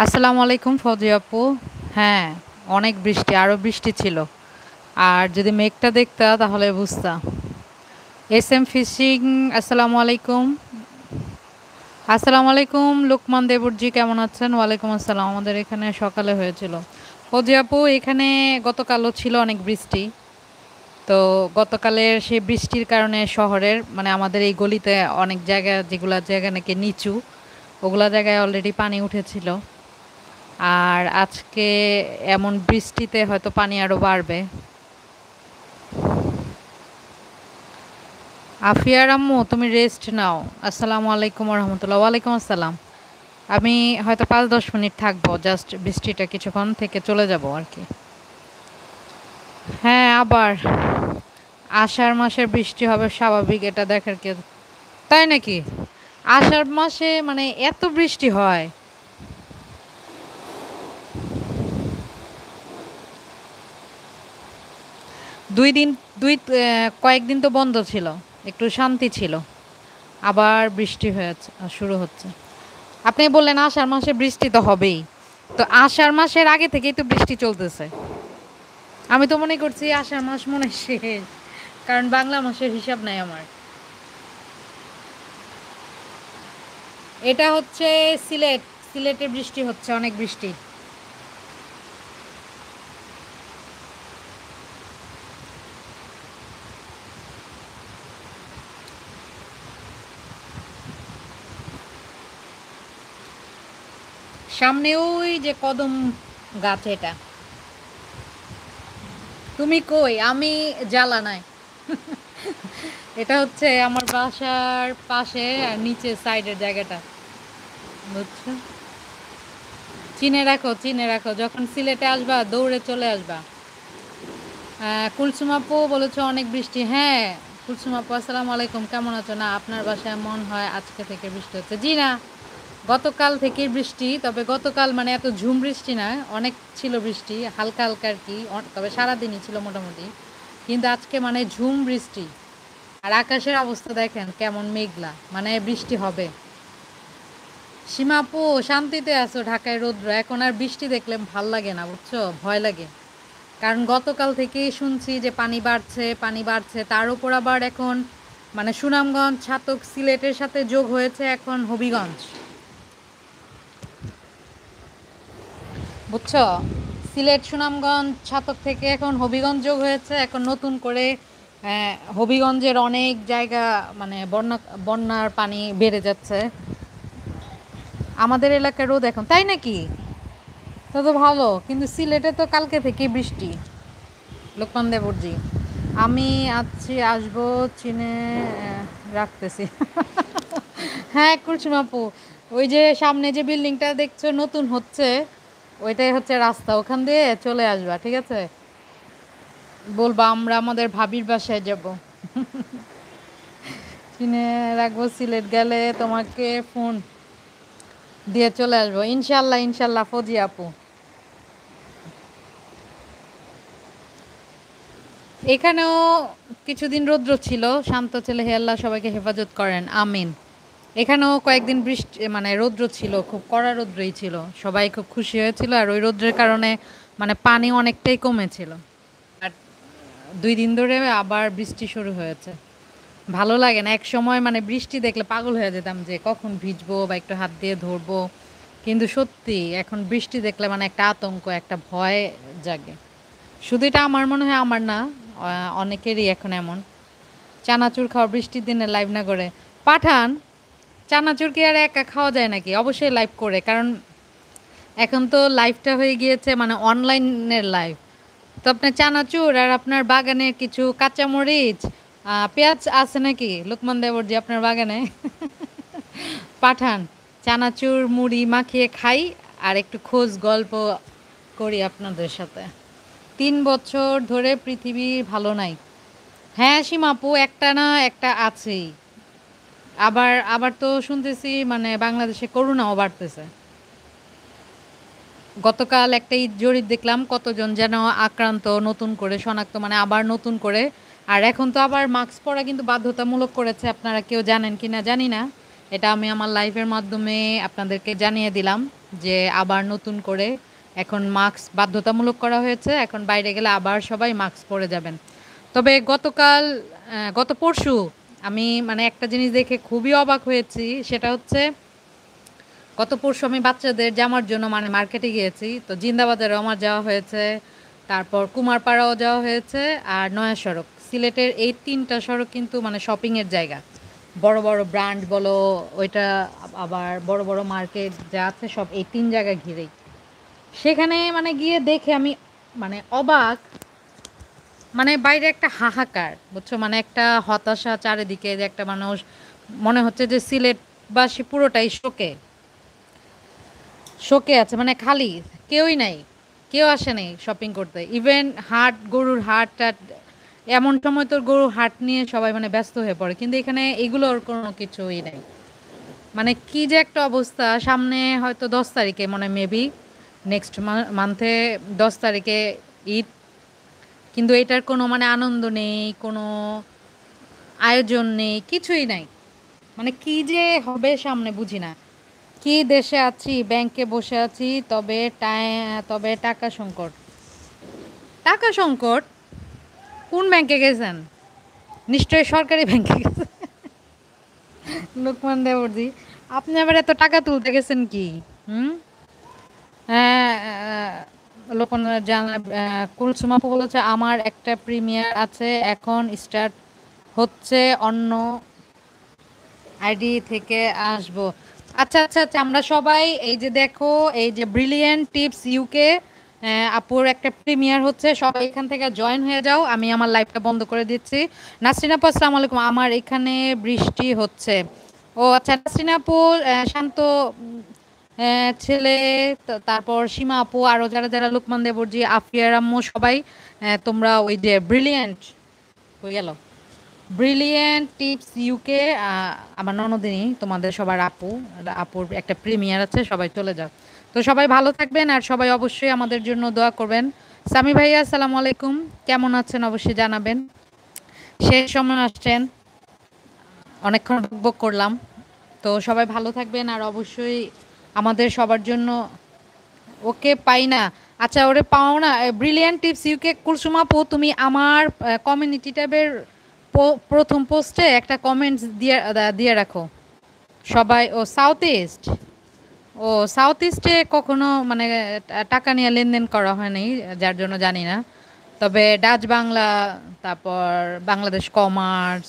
আসসালামু আলাইকুম ফজি আপু। হ্যাঁ, অনেক বৃষ্টি, আরো বৃষ্টি ছিল। আর যদি মেঘটা দেখতা তাহলে বুঝতা। S M fishing. আসসালামু আলাইকুম। আসসালামু আলাইকুম লোকমান দেবরজি, কেমন আছেন? ওয়ালাইকুম আসসালাম। আমাদের এখানে সকালে হয়েছিল। ফজি আপু, এখানে গতকালও ছিল অনেক বৃষ্টি। তো গতকালের সেই বৃষ্টির কারণে শহরের মানে আমাদের এই গলিতে অনেক জায়গা, যেগুলা জায়গা নাকি নিচু, ওগুলা জায়গায় অলরেডি পানি উঠেছিল। আর আজকে এমন বৃষ্টিতে হয়তো পানি আরো বাড়বে। আফিয়ার আম্মু, তুমি রেস্ট নাও। আসসালামু আলাইকুম রহমতুল্লাহ। ওয়ালাইকুম আসসালাম। আমি হয়তো 5-10 মিনিট থাকবো, জাস্ট বৃষ্টিটা কিছুক্ষণ থেকে চলে যাব আর কি। হ্যাঁ, আবার আষাঢ় মাসের বৃষ্টি হবে স্বাভাবিক, এটা দেখার কে? তাই নাকি? আষাঢ় মাসে মানে এত বৃষ্টি হয়? 2 দিন, কয়েকদিন তো বন্ধ ছিল, একটু শান্তি ছিল। আবার বৃষ্টি হয়েছে, শুরু হচ্ছে। আপনি বললেন আষাঢ় মাসে বৃষ্টি তো হবেই। তো আষাঢ় মাসের আগে থেকেই তো বৃষ্টি চলতেছে। আমি তো মনে করছি আষাঢ় মাস মনে হয় শেষ, কারণ বাংলা মাসের হিসাব নাই আমার। এটা হচ্ছে সিলেট। সিলেটে বৃষ্টি হচ্ছে, অনেক বৃষ্টি। সামনে ওই যে কদম গাছ, এটা। তুমি কই? আমি জ্বালা নাই। এটা হচ্ছে আমার বাসার পাশে আর নিচে সাইডের জায়গাটা, বুঝছো? চিনে রাখো, চিনে রাখো, যখন সিলেটে আসবা দৌড়ে চলে আসবা। কুলসুম আপু বলেছো অনেক বৃষ্টি। হ্যাঁ, কুলসুম আপু আসসালামু আলাইকুম, কেমন আছো? না, আপনার বাসায় মন হয় আজকে থেকে বৃষ্টি হচ্ছে? জি না, গতকাল থেকে বৃষ্টি। তবে গতকাল মানে এত ঝুম বৃষ্টি না, অনেক ছিল বৃষ্টি, হালকা হালকা আর কি। তবে সারাদিনই ছিল মোটামুটি। কিন্তু আজকে মানে ঝুম বৃষ্টি। আর আকাশের অবস্থা দেখেন কেমন মেঘলা, মানে বৃষ্টি হবে। সীমা আপু, শান্তিতে আছো? ঢাকায় রৌদ্র, এখন আর বৃষ্টি দেখলে ভাল লাগে না, বুঝছো? ভয় লাগে। কারণ গতকাল থেকেই শুনছি যে পানি বাড়ছে, পানি বাড়ছে। তার উপর আবার এখন মানে সুনামগঞ্জ, ছাতক, সিলেটের সাথে যোগ হয়েছে এখন হবিগঞ্জ, বুঝছো? সিলেট, সুনামগঞ্জ, ছাতক থেকে এখন হবিগঞ্জ যোগ হয়েছে। এখন নতুন করে হবিগঞ্জের অনেক জায়গা মানে বন্যার পানি বেড়ে যাচ্ছে। আমাদের এলাকার রোদ এখন, তাই নাকি? তা তো ভালো, কিন্তু সিলেটে তো কালকে থেকে বৃষ্টি। লোকমান দেবরজি, আমি আছি, আসবো, চিনে রাখতেছি। হ্যাঁ কুলসুম আপু, ওই যে সামনে যে বিল্ডিংটা দেখছো নতুন হচ্ছে, ওইটাই হচ্ছে রাস্তা, ওখান দিয়ে চলে আসবা, ঠিক আছে? বলবা আমরা আমাদের ভাবির বাসায় যাব। চিনে রাখবো, সিলেট গেলে তোমাকে ফোন দিয়ে চলে আসবো ইনশাল্লাহ, ইনশাল্লাহ ফজি আপু। এখানেও কিছুদিন রৌদ্র ছিল, শান্ত ছেলে হে আল্লাহ সবাইকে হেফাজত করেন, আমিন। এখানেও কয়েকদিন বৃষ্টি মানে রৌদ্র ছিল, খুব কড়া রৌদ্রই ছিল। সবাই খুব খুশি হয়েছিল, আর ওই রৌদ্রের কারণে মানে পানি অনেকটাই কমেছিল। আর 2 দিন ধরে আবার বৃষ্টি শুরু হয়েছে। ভালো লাগে না? এক সময় মানে বৃষ্টি দেখলে পাগল হয়ে যেতাম যে কখন ভিজবো বা একটু হাত দিয়ে ধরবো। কিন্তু সত্যি এখন বৃষ্টি দেখলে মানে একটা আতঙ্ক, একটা ভয় জাগে। শুধু এটা আমার মনে হয় আমার না, অনেকেরই এখন এমন। চানাচুর খাওয়া বৃষ্টির দিনে লাইভ না করে? পাঠান, চানাচুর কি আর একা খাওয়া যায় নাকি? অবশ্যই লাইভ করে, কারণ এখন তো লাইভটা হয়ে গিয়েছে মানে অনলাইনের লাইভ। তো আপনার চানাচুর আর আপনার বাগানের কিছু কাঁচামরিচ, পেঁয়াজ আছে নাকি লোকমান দেবরজি আপনার বাগানে? পাঠান, চানাচুর মুড়ি মাখিয়ে খাই, আর একটু খোঁজ গল্প করি আপনাদের সাথে। 3 বছর ধরে পৃথিবী ভালো নাই। হ্যাঁ সীমাপু, একটা না একটা আছেই। আবার আবার তো শুনতেছি মানে বাংলাদেশে করোনাও বাড়তেছে। গতকাল একটা ঈদ জরিপ দেখলাম, কতজন যেন আক্রান্ত নতুন করে শনাক্ত, মানে আবার নতুন করে। আর এখন তো আবার মাস্ক পরা কিন্তু বাধ্যতামূলক করেছে, আপনারা কেউ জানেন কি না জানি না। এটা আমি আমার লাইভের মাধ্যমে আপনাদেরকে জানিয়ে দিলাম। যে আবার নতুন করে এখন মাস্ক বাধ্যতামূলক করা হয়েছে। এখন বাইরে গেলে আবার সবাই মাস্ক পরে যাবেন। তবে গত পরশু আমি মানে একটা জিনিস দেখে খুবই অবাক হয়েছি। সেটা হচ্ছে গত পরশু আমি বাচ্চাদের জামার জন্য মানে মার্কেটে গিয়েছি। তো জিন্দাবাজারেও আমার যাওয়া হয়েছে। তারপর কুমারপাড়াও যাওয়া হয়েছে আর নয়া সড়ক। সিলেটের এই ৩ টা সড়ক কিন্তু মানে শপিং এর জায়গা। বড়, বড় ব্র্যান্ড বলো ওইটা আবার বড়, বড় মার্কেট যা আছে সব এই ৩ জায়গা ঘিরেই। সেখানে মানে গিয়ে দেখে আমি মানে অবাক, মানে বাইরে একটা হাহাকার, বুঝছো? মানে একটা হতাশা চারিদিকে, যে একটা মানুষ মনে হচ্ছে যে সিলেটবাসী পুরোটাই শোকে। শোকে আছে, মানে খালি কেউই নাই, কেউ আসে নাই শপিং করতে। ইভেন হাট, গরুর হাট-টাট, এমন সময় তো গরুর হাট নিয়ে সবাই মানে ব্যস্ত হয়ে পড়ে, কিন্তু এখানে এগুলোর কোনো কিছুই নেই। মানে কি যে একটা অবস্থা! সামনে হয়তো 10 তারিখে মানে মেবি নেক্সট মান্থে 10 তারিখে ঈদ, কিন্তু এটার কোনো মানে আনন্দ নেই, কোনো আয়োজন নেই, কিছুই নাই। মানে কি যে হবে সামনে বুঝি না। কি দেশে আছি, ব্যাংকে বসে আছি, তবে টাকা সংকট। টাকা সংকট? কোন ব্যাংকে গেছেন? নিশ্চয়ই সরকারি ব্যাংকে গেছেন। লোকমান দেবরজি, আপনি আবার এত টাকা তুলতে গেছেন কি? হুম? হ্যাঁ, লোকমান জানা, কুলসুম আপু বলেছে আমার একটা প্রিমিয়ার আছে, এখন স্টার্ট হচ্ছে, অন্য আইডি থেকে আসবো। আচ্ছা, আচ্ছা, আচ্ছা, আমরা সবাই এই যে দেখো, এই যে ব্রিলিয়েন্ট টিপস ইউকে আপুর একটা প্রিমিয়ার হচ্ছে, সবাই এখান থেকে জয়েন হয়ে যাও। আমি আমার লাইভটা বন্ধ করে দিচ্ছি। নাসরিন আপু আসসালামু আলাইকুম, আমার এখানে বৃষ্টি হচ্ছে। ও আচ্ছা, নাসরিন আপু, শান্ত ছেলে, তারপর সীমা আপু, আরো যারা যারা, লোকমান দেবরজি, আফিয়ার আম্মু, সবাই তোমরা ওই যে ব্রিলিয়েন্ট হয়ে গেল, ব্রিলিয়েন্ট টিপস ইউকে, আমার ননদিনী, তোমাদের সবার আপু, আপুর একটা প্রিমিয়ার আছে, সবাই চলে যাও। তো সবাই ভালো থাকবেন আর সবাই অবশ্যই আমাদের জন্য দোয়া করবেন। সামি ভাইয়া আসসালামু আলাইকুম, কেমন আছেন অবশ্যই জানাবেন। শেষ সময় আসছেন, অনেকক্ষণ বক করলাম। তো সবাই ভালো থাকবেন আর অবশ্যই আমাদের সবার জন্য। ওকে পাই না। আচ্ছা, ওরে পাও না। ব্রিলিয়ান্ট টিপস ইউকে কুলসুম আপু, তুমি আমার কমিউনিটি ট্যাবের প্রথম পোস্টে একটা কমেন্টস দিয়ে রাখো সবাই। ও সাউথ ইস্ট, ও সাউথ ইস্টে কখনো মানে টাকা নিয়ে লেনদেন করা হয়নি, যার জন্য জানি না। তবে ডাচ বাংলা, তারপর বাংলাদেশ কমার্স,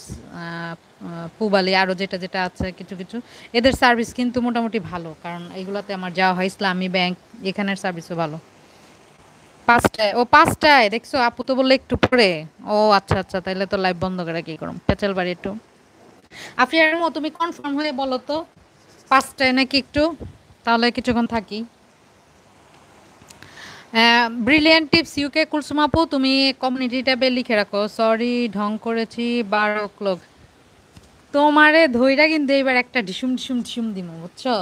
পুবালি, আরও যেটা যেটা আছে কিছু কিছু, এদের সার্ভিস কিন্তু মোটামুটি ভালো, কারণ এগুলোতে আমার যাওয়া হয়। ইসলামী ব্যাংক, এখানের সার্ভিসও ভালো। 5টায়? ও 5টায় দেখছো, আপু তো বললে একটু পরে। ও আচ্ছা, আচ্ছা, তাহলে তো লাইভ বন্ধ করে কি করুম, পেঁচাল বাড়ি একটু। আফিয়ার মো, তুমি কনফার্ম হয়ে বলো তো 5টায় নাকি একটু, তাহলে কিছুক্ষণ থাকি। ব্রিলিয়ান্ট টিপস ইউকে কুলসুম আপু, তুমি কমিউনিটি ট্যাবে লিখে রাখো, সরি ঢং করেছি 12 o'clock। তোমারে ধইরা কিন্তু এবার একটা ঢিসুম ঢিসুম ঢিসুম দিমু, বুঝছো?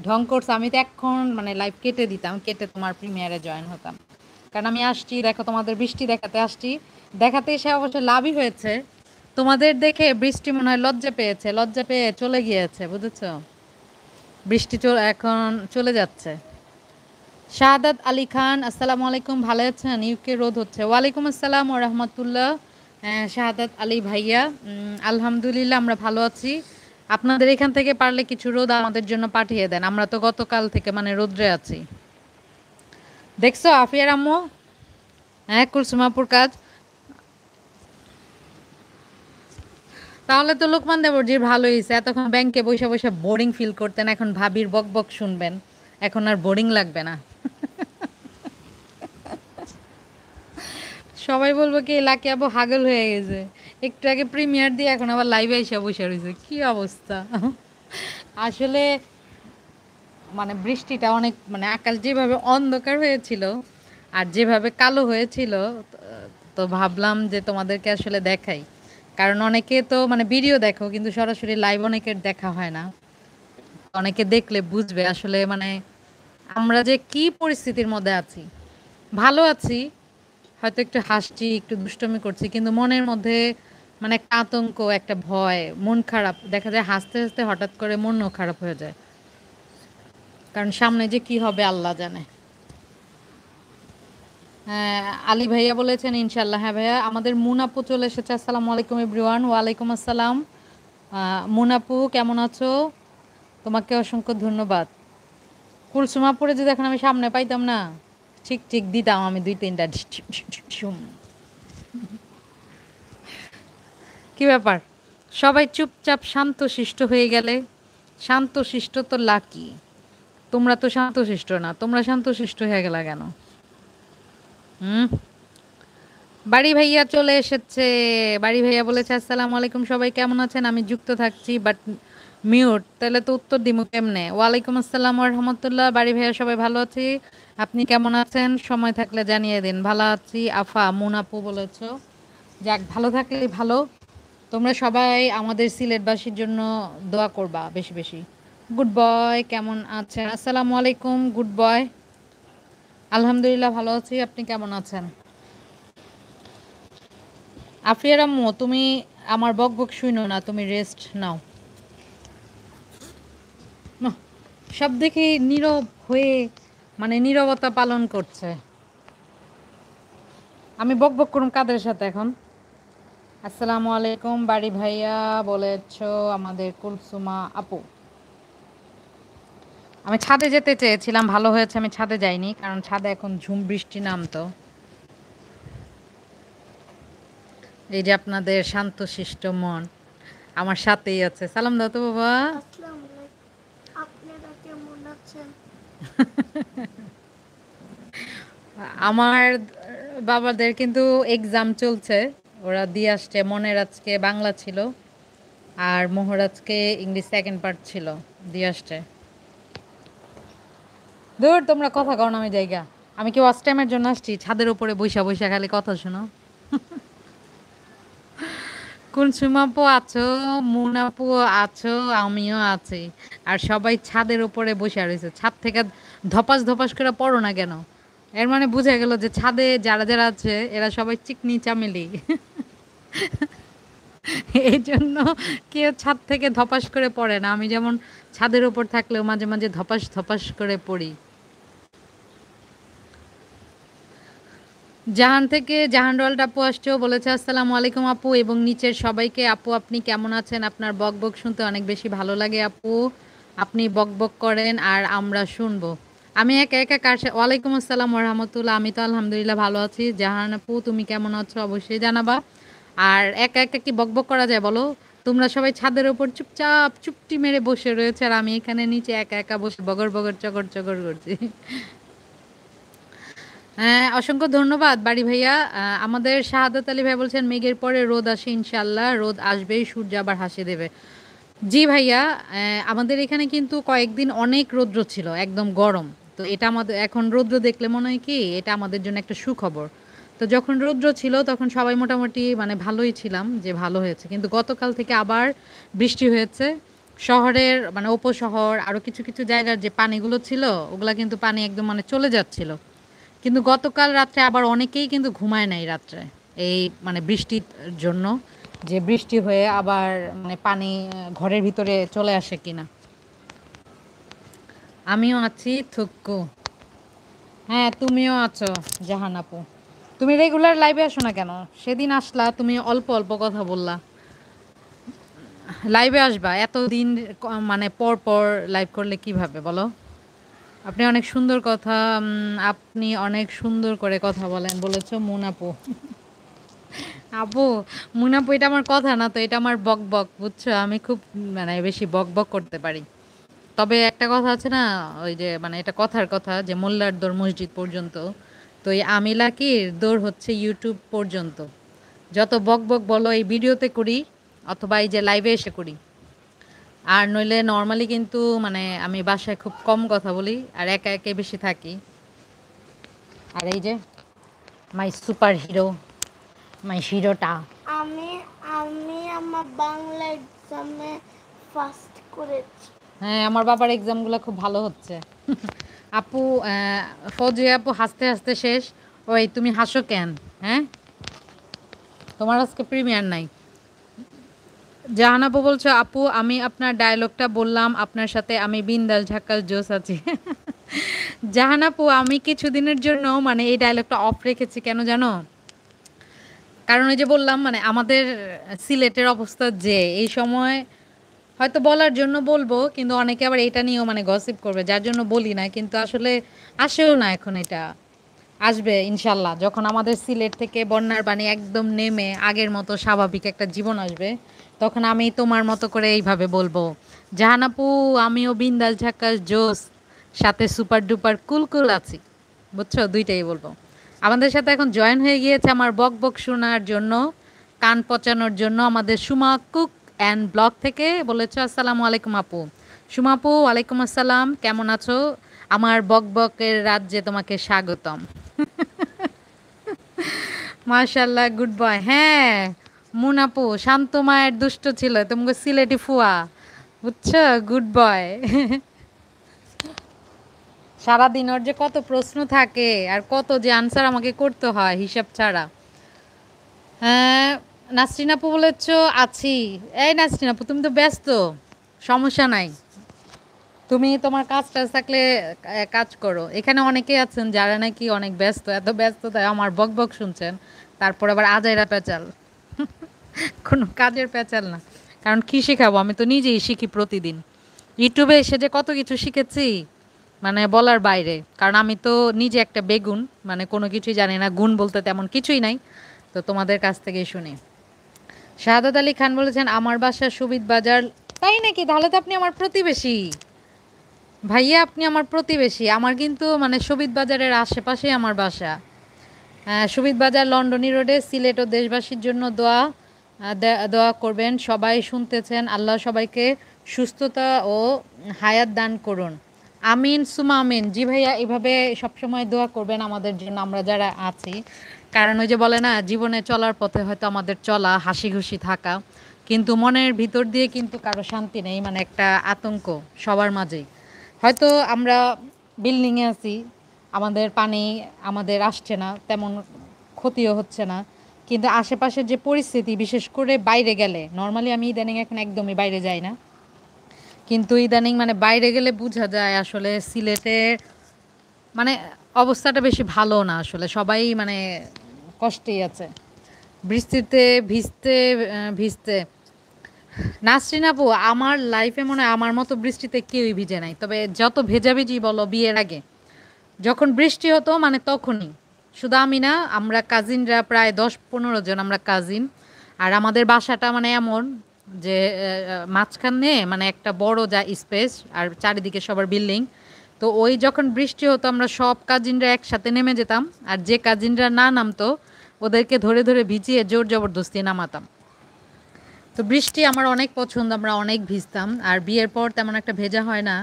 ঢং করছে, আমি তো এখন মানে লাইভ কেটে দিতাম, কেটে তোমার প্রিমিয়ারে জয়েন হতাম। কারণ আমি আসছি, দেখো তোমাদের বৃষ্টি দেখাতে আসছি। দেখাতে এসে অবশ্য লাভই হয়েছে। তোমাদের দেখে বৃষ্টি মনে হয় লজ্জা পেয়েছে, লজ্জা পেয়ে চলে গিয়েছে, বুঝেছো? বৃষ্টি এখন চলে যাচ্ছে। শাহাদাত আলী খান আসসালামু আলাইকুম, ভালো আছেন? ইউকে রোদ হচ্ছে। ওয়ালাইকুম আসসালাম ও রহমতুল্লাহ। শাহাদাত আলী ভাইয়া, আলহামদুলিল্লাহ আমরা ভালো আছি। আপনাদের এখান থেকে পারলে কিছু রোদ আমাদের জন্য পাঠিয়ে দেন, আমরা তো গতকাল থেকে মানে রোদ্রে আছি। দেখছো আফিয়ার আম্মু? হ্যাঁ, কুলসুমাপুর কাজ। তাহলে তো লোকমান দেবরজির ভালো হয়েছে, এতক্ষণ ব্যাংকে বসে বসে বোরিং ফিল করতেন, এখন ভাবির বক বক শুনবেন, এখন আর বোরিং লাগবে না। সবাই বলবো কি লাকি আবু হাগল হয়ে গেছে, একটু আগে প্রিমিয়ার দিয়ে এখন আবার লাইভে এসে বসে রয়েছে, কি অবস্থা! আসলে মানে বৃষ্টিটা অনেক, মানে আকাশ যেভাবে অন্ধকার হয়েছিল আর যেভাবে কালো হয়েছিল, তো ভাবলাম যে তোমাদেরকে আসলে দেখাই। কারণ অনেকে তো মানে ভিডিও দেখো, কিন্তু সরাসরি লাইভ অনেকের দেখা হয় না। অনেকে দেখলে বুঝবে আসলে মানে আমরা যে কি পরিস্থিতির মধ্যে আছি। ভালো আছি, হয়তো একটু হাসছি, একটু দুষ্টুমি করছি, কিন্তু মনের মধ্যে মানে একটা আতঙ্ক, একটা ভয়, মন খারাপ। দেখা যায় হাসতে হাসতে হঠাৎ করে মনও খারাপ হয়ে যায়। কারণ সামনে যে কি হবে আল্লাহ জানে। হ্যাঁ, আলী ভাইয়া বলেছেন ইনশাল্লাহ। হ্যাঁ ভাইয়া, আমাদের মুনাপু চলে এসেছে। আসসালামু আলাইকুম এভরিওয়ান। ওয়ালাইকুম আসসালাম। মুনাপু কেমন আছো? তোমাকে অসংখ্য ধন্যবাদ। কুলসুমাপুরে যদি এখন আমি সামনে পাইতাম না, ঠিক ঠিক দিতাম আমি দুই তিনটা ঢিসুম। কি ব্যাপার, সবাই চুপচাপ শান্তশিষ্ট হয়ে গেলে? শান্তশিষ্ট তো লাকি, তোমরা তো শান্তশিষ্ট না, তোমরা শান্তশিষ্ট হয়ে গেলা কেন? হুম। বাড়ি ভাইয়া চলে এসেছে। বাড়ি ভাইয়া বলেছে আসসালামু আলাইকুম, সবাই কেমন আছেন? আমি যুক্ত থাকছি বাট মিউট, তাহলে তো উত্তর দিমু কেমনে? ওয়ালাইকুম আসসালাম ওয়া রাহমাতুল্লাহ। বাড়ি ভাইয়া সবাই ভালো আছি, আপনি কেমন আছেন? সময় থাকলে জানিয়ে দিন। ভালো আছি আফা, মুনাপু বলেছো। যাক, ভালো থাকলেই ভালো। তোমরা সবাই আমাদের সিলেটবাসীর জন্য দোয়া করবা বেশি বেশি। গুড বয় কেমন আছেন? আসসালামু আলাইকুম গুড বয়। আলহামদুলিল্লাহ ভালো আছি, আপনি কেমন আছেন? আফিয়ার আম্মু, তুমি আমার বক বক শুনো না, তুমি রেস্ট নাও। নাহ, সব দেখি নীরব হয়ে, মানে নীরবতা পালন করছে। আমি বক বক করুম কাদের সাথে এখন? আসসালামু আলাইকুম বাড়ি ভাইয়া বলেছো আমাদের কুলসুমা আপু। আমি ছাদে যেতে চেয়েছিলাম, ভালো হয়েছে আমি ছাদে যাইনি, কারণ ছাদে এখন ঝুম বৃষ্টি নামতো। এই যে আপনাদের শান্তশিষ্ট মন আমার সাথেই আছে। সালাম দাও তো বাবা। আসসালামু আলাইকুম। আপনারা কেমন আছেন? আমার বাবাদের কিন্তু এক্সাম চলছে, ওরা দিয়ে আসছে। মনের আজকে বাংলা ছিল, আর মোহর আজকে ইংলিশ সেকেন্ড পার্ট ছিল, দিয়ে আসছে। দূর, তোমরা কথা কও না, আমি জায়গা। আমি কি ওয়াচ টাইমের জন্য আসছি ছাদের উপরে বৈশা বৈশা খালি কথা শোনো? কুনসুমাপু আছো, মুনাপু আছো, আমিও আছি। আর সবাই ছাদের উপরে বসে রয়েছে। ছাদ থেকে ধপাস ধপাস করে পড়ো না কেন? এর মানে বোঝা গেল যে ছাদে যারা যারা আছে এরা সবাই চিকনি চামেলি। এই জন্য কেউ ছাদ থেকে ধপাস করে পড়ে না। আমি যেমন ছাদের উপর থাকলেও মাঝে মাঝে ধপাস ধপাস করে পড়ি। জাহান থেকে জাহান রয়াল আপু আসছে, বলেছে আসসালামু আলাইকুম আপু এবং নিচের সবাইকে। আপু আপনি কেমন আছেন? আপনার বক বক শুনতে অনেক বেশি ভালো লাগে আপু, আপনি বক বক করেন আর আমরা শুনবো। আমি একা একা কার সাথে? ওয়ালাইকুম আসসালাম ওয়া রাহমাতুল্লাহ। আমি তো আলহামদুলিল্লাহ ভালো আছি। জাহান আপু তুমি কেমন আছো অবশ্যই জানাবা। আর একা একা কি বক বক করা যায় বলো? তোমরা সবাই ছাদের উপর চুপচাপ চুপটি মেরে বসে রয়েছে, আর আমি এখানে নিচে একা একা বসে বগর বগর চগর চগর করছি। হ্যাঁ, অসংখ্য ধন্যবাদ বাড়ি ভাইয়া। আমাদের শাহাদাত আলী ভাই বলছেন মেঘের পরে রোদ আসে, ইনশাল্লাহ রোদ আসবেই, সূর্য আবার হাসি দেবে। জি ভাইয়া, আমাদের এখানে কিন্তু কয়েকদিন অনেক রৌদ্র ছিল, একদম গরম। তো এটা আমাদের এখন রৌদ্র দেখলে মনে হয় কি এটা আমাদের জন্য একটা সুখবর। তো যখন রৌদ্র ছিল তখন সবাই মোটামুটি মানে ভালোই ছিলাম, যে ভালো হয়েছে। কিন্তু গতকাল থেকে আবার বৃষ্টি হয়েছে। শহরের মানে উপশহর আরও কিছু কিছু জায়গার যে পানিগুলো ছিল ওগুলা কিন্তু পানি একদম মানে চলে যাচ্ছিল। কিন্তু গতকাল রাত্রে আবার অনেকেই কিন্তু ঘুমায় নাই রাত্রে, এই মানে বৃষ্টির জন্য, যে বৃষ্টি হয়ে আবার মানে পানি ঘরের ভিতরে চলে আসে কিনা। আমিও আছি থুক্কু। হ্যাঁ, তুমিও আছো জাহান আপু। তুমি রেগুলার লাইভে আসো না কেন? সেদিন আসলা, তুমি অল্প অল্প কথা বললা। লাইভে আসবা, এতদিন মানে পর পর লাইভ করলে কিভাবে বলো? আপনি অনেক সুন্দর কথা, আপনি অনেক সুন্দর করে কথা বলেন বলেছো মুনাপু। আপু, মুনাপু এটা আমার কথা না তো, এটা আমার বক বক, বুঝছো? আমি খুব মানে বেশি বক বক করতে পারি। তবে একটা কথা আছে না, ওই যে মানে এটা কথার কথা যে মোল্লার দৌড় মসজিদ পর্যন্ত। তো এই আমি লাকির দৌড় হচ্ছে ইউটিউব পর্যন্ত। যত বক বক বলো এই ভিডিওতে করি, অথবা এই যে লাইভে এসে করি। আর নইলে নর্মালি কিন্তু মানে আমি বাসায় খুব কম কথা বলি, আর একা একে বেশি থাকি। আর এই যে মাই সুপার হিরো, মাই হিরোটা। আমি আমি আমার বাংলা এক্সামে ফার্স্ট করেছি। হ্যাঁ, আমার বাবার এক্সামগুলো খুব ভালো হচ্ছে। আপু, ফৌজিয়া আপু হাসতে হাসতে শেষ। ওই তুমি হাসো কেন? হ্যাঁ, তোমার আজকে প্রিমিয়ার নাই। জাহানাপু বলছো, আপু আমি আপনার ডায়লগটা বললাম, আপনার সাথে আমি বিন্দাস ঝাক্কাস জোস আছি। জাহানাপু আমি কিছুদিনের জন্য মানে এই ডায়লগটা অফ রেখেছি, কেন জানো? কারণ ওই যে বললাম মানে আমাদের সিলেটের অবস্থা যে এই সময় হয়তো বলার জন্য বলবো, কিন্তু অনেকে আবার এটা নিয়েও মানে গসিপ করবে, যার জন্য বলি না। কিন্তু আসলে আসেও না এখন এটা। আসবে ইনশাল্লাহ, যখন আমাদের সিলেট থেকে বন্যার পানি একদম নেমে আগের মতো স্বাভাবিক একটা জীবন আসবে, তখন আমি তোমার মতো করে এইভাবে বলবো, জাহানাপু আমিও বিন্দাস ঝাক্কাস জোস, সাথে সুপার ডুপার কুল আছি। বুঝছো, দুইটাই বলবো। আমাদের সাথে এখন জয়েন হয়ে গিয়েছে আমার বক বক শোনার জন্য, কান পচানোর জন্য আমাদের সুমা কুক অ্যান্ড ব্লগ থেকে বলেছো, আসসালামু আলাইকুম আপু। সুমা আপু ওয়ালাইকুম আসসালাম, কেমন আছো? আমার বক বকের রাজ্যে তোমাকে স্বাগতম। মাশাল্লাহ, গুড বয়। হ্যাঁ, মুনাপু শান্ত মায়ের দুষ্ট ছিল তোমাকে সিলেটি ফুয়া। বুঝছো, গুড বয়। সারাদিন ওর যে কত প্রশ্ন থাকে আর কত যে আনসার আমাকে করতে হয় হিসাব ছাড়া। হ্যাঁ, নাসরিন আপু বলেছ আছি। এই নাসরিন আপু তুমি তো ব্যস্ত, সমস্যা নাই। তুমি তোমার কাজ টাজ থাকলে কাজ করো। এখানে অনেকেই আছেন যারা নাকি অনেক ব্যস্ত, এত ব্যস্ত তাই আমার বক বক শুনছেন, তারপর আবার আজাইরা পেঁচাল। কোনো কাজের পেঁচাল না। কারণ কী শেখাবো, আমি তো নিজেই শিখি প্রতিদিন। ইউটিউবে এসে যে কত কিছু শিখেছি মানে বলার বাইরে। কারণ আমি তো নিজে একটা বেগুন, মানে কোনো কিছুই জানি না, গুণ বলতে তেমন কিছুই নাই। তো তোমাদের কাছ থেকেই শুনি। শাহাদাত আলী খান বলেছেন আমার বাসা সুবিদ বাজার। তাই নাকি? তাহলে তো আপনি আমার প্রতিবেশী। ভাইয়া আপনি আমার প্রতিবেশী। আমার কিন্তু মানে শোভিত বাজারের আশেপাশেই আমার বাসা। শোভিত বাজার লন্ডনী রোডে। সিলেট ও দেশবাসীর জন্য দোয়া, দোয়া করবেন। সবাই শুনতেছেন, আল্লাহ সবাইকে সুস্থতা ও হায়াত দান করুন। আমিন সুমা আমিন। জি ভাইয়া, এভাবে সবসময় দোয়া করবেন আমাদের জন্য, আমরা যারা আছি। কারণ ওই যে বলে না, জীবনে চলার পথে হয়তো আমাদের চলা হাসি খুশি থাকা, কিন্তু মনের ভিতর দিয়ে কিন্তু কারো শান্তি নেই, মানে একটা আতঙ্ক সবার মাঝেই। হয়তো আমরা বিল্ডিংয়ে আছি, আমাদের পানি আমাদের আসছে না, তেমন ক্ষতিও হচ্ছে না, কিন্তু আশেপাশের যে পরিস্থিতি, বিশেষ করে বাইরে গেলে, নর্মালি আমি ইদানিং এখন একদমই বাইরে যাই না, কিন্তু ইদানিং মানে বাইরে গেলে বোঝা যায় আসলে সিলেটের মানে অবস্থাটা বেশি ভালো না। আসলে সবাই মানে কষ্টেই আছে, বৃষ্টিতে ভিজতে ভিজতে। নাসরিন আপু আমার লাইফে মনে হয় আমার মতো বৃষ্টিতে কেউই ভিজে নাই, তবে যত ভেজাভেজি বলো বিয়ের আগে যখন বৃষ্টি হতো মানে তখনই। শুধু আমি না, আমরা কাজিনরা প্রায় 10-15 জন আমরা কাজিন। আর আমাদের বাসাটা মানে এমন যে মাঝখানে মানে একটা বড় যা স্পেস, আর চারিদিকে সবার বিল্ডিং। তো ওই যখন বৃষ্টি হতো আমরা সব কাজিনরা একসাথে নেমে যেতাম, আর যে কাজিনরা না নামতো ওদেরকে ধরে ধরে ভিজিয়ে জোর জবরদস্তি নামাতাম। তো বৃষ্টি আমার অনেক পছন্দ, আমরা অনেক ভিজতাম। আর বিয়ের পর তেমন একটা ভেজা হয় না,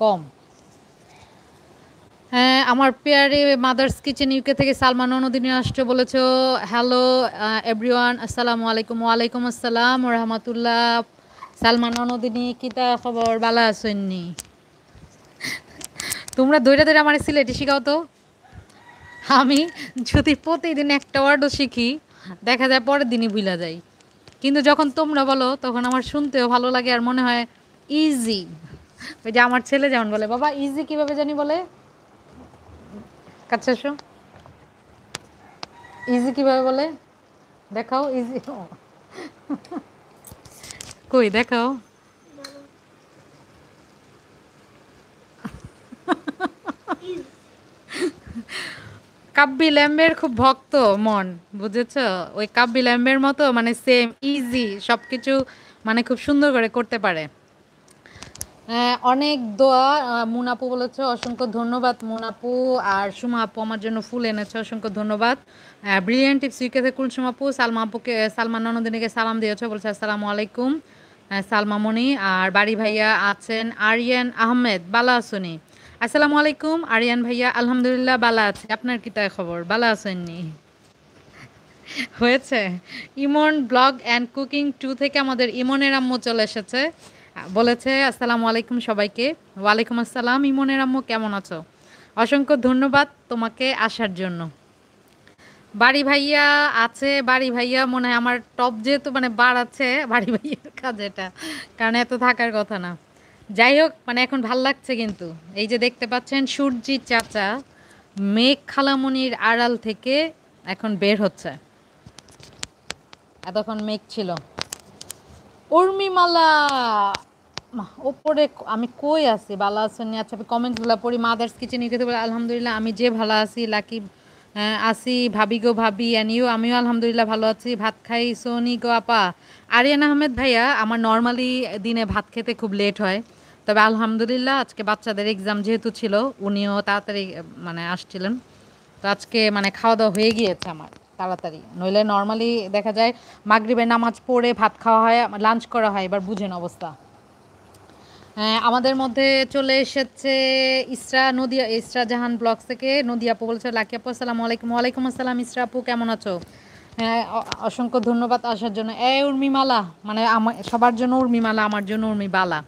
কম। হ্যাঁ, আমার পেয়ারে মাদার্স কিচেন ইউকে থেকে সালমা ননদিনী আসছে, বলেছো হ্যালো এভরিওয়ান, আসসালামু আলাইকুম। ওয়ালাইকুম আসসালাম রহমতুল্লাহ। সালমা ননদিনী কিতা খবর, বালা আসেননি? তোমরা ধৈর্য ধরে আমার সিলেটি শিখাও তো। আমি যদি প্রতিদিন একটা ওয়ার্ডও শিখি, দেখা যায় পরের দিনই ভুলা যাই। কিন্তু যখন তোমরা বলো তখন আমার শুনতেও ভালো লাগে আর মনে হয় ইজি। ওই যে আমার ছেলে যেমন বলে, বাবা ইজি কিভাবে জানি বলে, কাছে এসো, ইজি কিভাবে বলে দেখাও, ইজি কই দেখাও। বলো ইজ কাব্বি ল্যাম্বের খুব ভক্ত মন, বুঝেছো? ওই কাব্বি ল্যাম্বের মতো মানে সেম ইজি সব কিছু, মানে খুব সুন্দর করে করতে পারে। অনেক দোয়া। মুনাপু বলেছে অসংখ্য ধন্যবাদ মুনাপু। আর সুমা আপু আমার জন্য ফুল এনেছে, অসংখ্য ধন্যবাদ। ব্রিলিয়ান্ট টিপস ইউকে থেকে কুলসুম আপু সালমা আপুকে, সালমা ননদিনীকে সালাম দিয়েছে, বলছে আসসালামু আলাইকুম। সালমা মনি। আর বাড়ি ভাইয়া আছেন আরিয়ান আহমেদ, বালা আসনি? আসসালামু আলাইকুম আরিয়ান ভাইয়া, আলহামদুলিল্লাহ বালা আছে। আপনার কি তাই খবর, বালা আসেননি? হয়েছে। ইমন ব্লগ অ্যান্ড কুকিং 2 থেকে আমাদের ইমনের আম্মু চলে এসেছে, বলেছে আসসালামু আলাইকুম সবাইকে। ওয়ালাইকুম আসসালাম ইমনের আম্মু, কেমন আছো? অসংখ্য ধন্যবাদ তোমাকে আসার জন্য। বাড়ি ভাইয়া আছে, বাড়ি ভাইয়া মনে হয় আমার টপ যেহেতু মানে বাড়াচ্ছে বাড়ি ভাইয়ার কাজ এটা, কারণ এত থাকার কথা না। যাই হোক, মানে এখন ভাল লাগছে কিন্তু। এই যে দেখতে পাচ্ছেন সূর্যি চাচা মেঘ খালামণির আড়াল থেকে এখন বের হচ্ছে। এতক্ষণ মেঘ ছিল। উর্মিমালা ওপরে আমি কই আছি, ভালো আছেন? আচ্ছা, কমেন্টসগুলো পড়ি। মাদার্স কিচেন ইউকেতে বলে আলহামদুলিল্লাহ আমি যে ভালো আছি, লাকি আছি, ভাবি গো ভাবি অ্যান্ড ইউ, আমিও আলহামদুলিল্লাহ ভালো আছি, ভাত খাই সোনি গো আপা। আরিয়ান আহমেদ ভাইয়া, আমার নর্মালি দিনে ভাত খেতে খুব লেট হয়, তবে আলহামদুলিল্লাহ আজকে বাচ্চাদের এক্সাম যেহেতু ছিল, উনিও তাড়াতাড়ি মানে আসছিলেন, তো আজকে মানে খাওয়া দাওয়া হয়ে গিয়েছে আমার তাড়াতাড়ি। নইলে নর্মালি দেখা যায় মাগরিবের নামাজ পড়ে ভাত খাওয়া হয়, লাঞ্চ করা হয়, এবার বুঝেন অবস্থা। হ্যাঁ, আমাদের মধ্যে চলে এসেছে ইসরা নদিয়া, ইসরা জাহান ব্লগস থেকে নদিয়া আপু বলছে, লাকি আপু আসসালামু আলাইকুম। ওয়ালাইকুম আসসালাম ইসরা আপু, কেমন আছো? হ্যাঁ, অসংখ্য ধন্যবাদ আসার জন্য। উর্মিমালা, মানে আমার সবার জন্য উর্মিমালা, আমার জন্য উর্মিবালা।